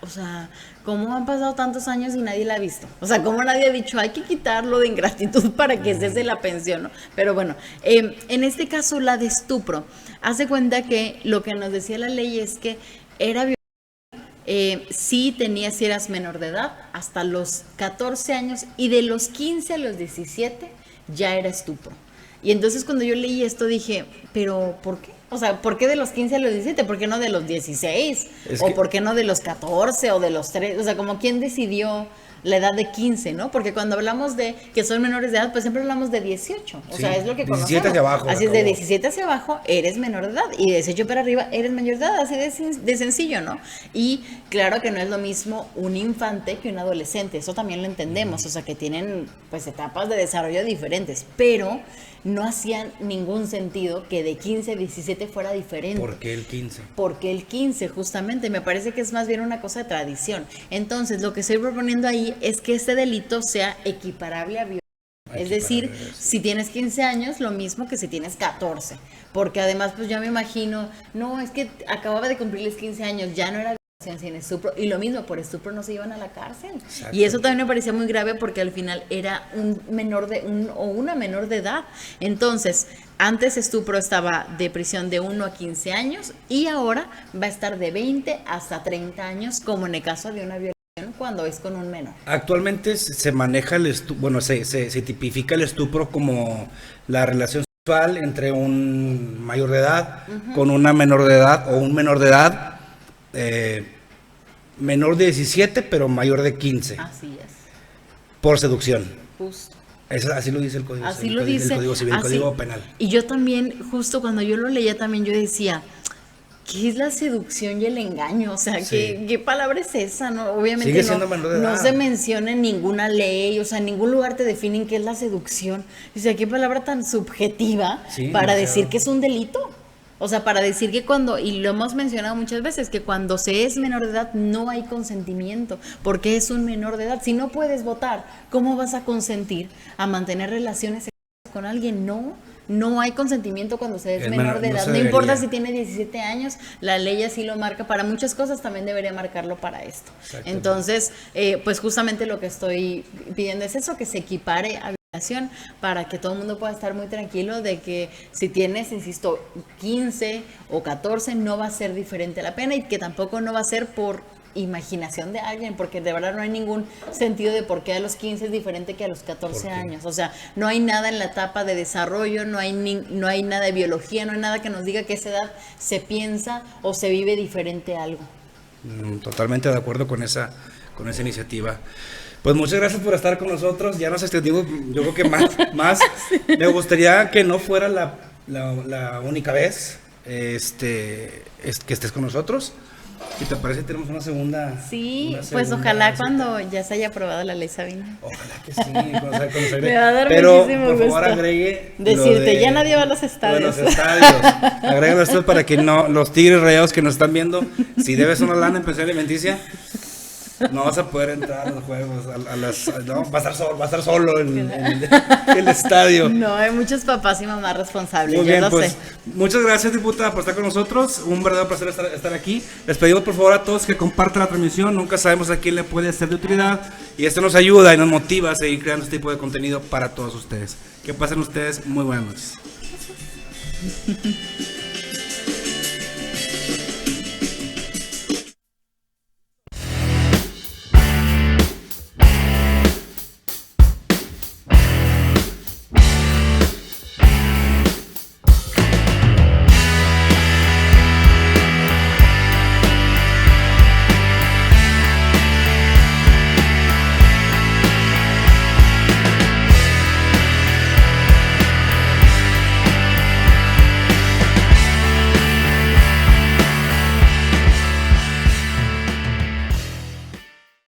o sea, ¿cómo han pasado tantos años y nadie la ha visto? O sea, ¿cómo nadie ha dicho, hay que quitarlo de ingratitud para que cese la pensión, ¿no? Pero bueno, en este caso, la de estupro, hace cuenta que lo que nos decía la ley es que era si eras menor de edad, hasta los 14 años, y de los 15 a los 17 ya era estupro. Y entonces cuando yo leí esto dije, ¿pero por qué? O sea, ¿por qué de los 15 a los 17? ¿Por qué no de los 16? ¿O por qué no de los 14 o de los 3? O sea, como quién decidió la edad de 15, ¿no? Porque cuando hablamos de que son menores de edad, pues siempre hablamos de 18. O sea, es lo que conocemos. 17 hacia abajo. Así es, de 17 hacia abajo eres menor de edad, y de 18 para arriba eres mayor de edad, así de sencillo, ¿no? Y claro que no es lo mismo un infante que un adolescente, eso también lo entendemos, o sea, que tienen pues etapas de desarrollo diferentes, pero no hacían ningún sentido que de 15 a 17 fuera diferente. ¿Por qué el 15? Porque el 15, justamente, me parece que es más bien una cosa de tradición. Entonces, lo que estoy proponiendo ahí es que este delito sea equiparable a violación. Es decir, si tienes 15 años, lo mismo que si tienes 14. Porque además, pues yo me imagino, no, es que acababa de cumplirles 15 años, ya no era sin estupro, y lo mismo, por estupro no se iban a la cárcel. Exacto. Y eso también me parecía muy grave, porque al final era una menor de edad. Entonces, antes estupro estaba de prisión de 1 a 15 años, y ahora va a estar de 20 hasta 30 años, como en el caso de una violación cuando es con un menor. Actualmente se maneja se tipifica el estupro como la relación sexual entre un mayor de edad con una menor de edad, o un menor de edad menor de 17 pero mayor de 15. Así es. Por seducción. Justo. Así lo dice el Código Así Civil, lo dice, el Código Civil, el Código Penal. Y yo también, justo cuando yo lo leía también, yo decía, ¿Qué es la seducción y el engaño? O sea, Sí. ¿qué palabra es esa? No, obviamente Sigue siendo menor de no edad. se menciona en ninguna ley, o sea, en ningún lugar te definen qué es la seducción. O sea, qué palabra tan subjetiva Sí, para demasiado. decir que es un delito. O sea, para decir que cuando, y lo hemos mencionado muchas veces, que cuando se es menor de edad no hay consentimiento, porque es un menor de edad. Si no puedes votar, ¿cómo vas a consentir a mantener relaciones sexuales con alguien? No hay consentimiento cuando se es Es menor de no edad. se No importa debería. si tiene 17 años, la ley así lo marca. Para muchas cosas también debería marcarlo para esto. Exactamente. Entonces, pues justamente lo que estoy pidiendo es eso, que se equipare a violación, para que todo el mundo pueda estar muy tranquilo de que si tienes, insisto, 15 o 14, no va a ser diferente la pena, y que tampoco no va a ser por imaginación de alguien, porque de verdad no hay ningún sentido de por qué a los 15 es diferente que a los 14 años. O sea, no hay nada en la etapa de desarrollo, no hay nada de biología, no hay nada que nos diga que a esa edad se piensa o se vive diferente algo. Totalmente de acuerdo con esa iniciativa. Pues muchas gracias por estar con nosotros. Ya nos extendimos, yo creo que más. Me gustaría que no fuera la única vez que estés con nosotros. Si te parece, tenemos una segunda. Sí, una pues segunda ojalá cita. cuando ya se haya aprobado la ley Sabina. Ojalá que sí. cuando se Me va a dar Pero muchísimo por favor gusto agregue lo decirte, de- ya nadie va a los lo de estadios. los estadios. Agrégalo esto para que no, los tigres rayados que nos están viendo, si debes una lana en pensión alimenticia, no vas a poder entrar a los juegos, no, va a estar solo en el estadio. No, hay muchos papás y mamás responsables, Muy yo bien, lo pues sé. muchas gracias, diputada, por estar con nosotros. Un verdadero placer estar aquí. Les pedimos por favor a todos que compartan la transmisión. Nunca sabemos a quién le puede ser de utilidad, y esto nos ayuda y nos motiva a seguir creando este tipo de contenido para todos ustedes. Que pasen ustedes muy buenas noches.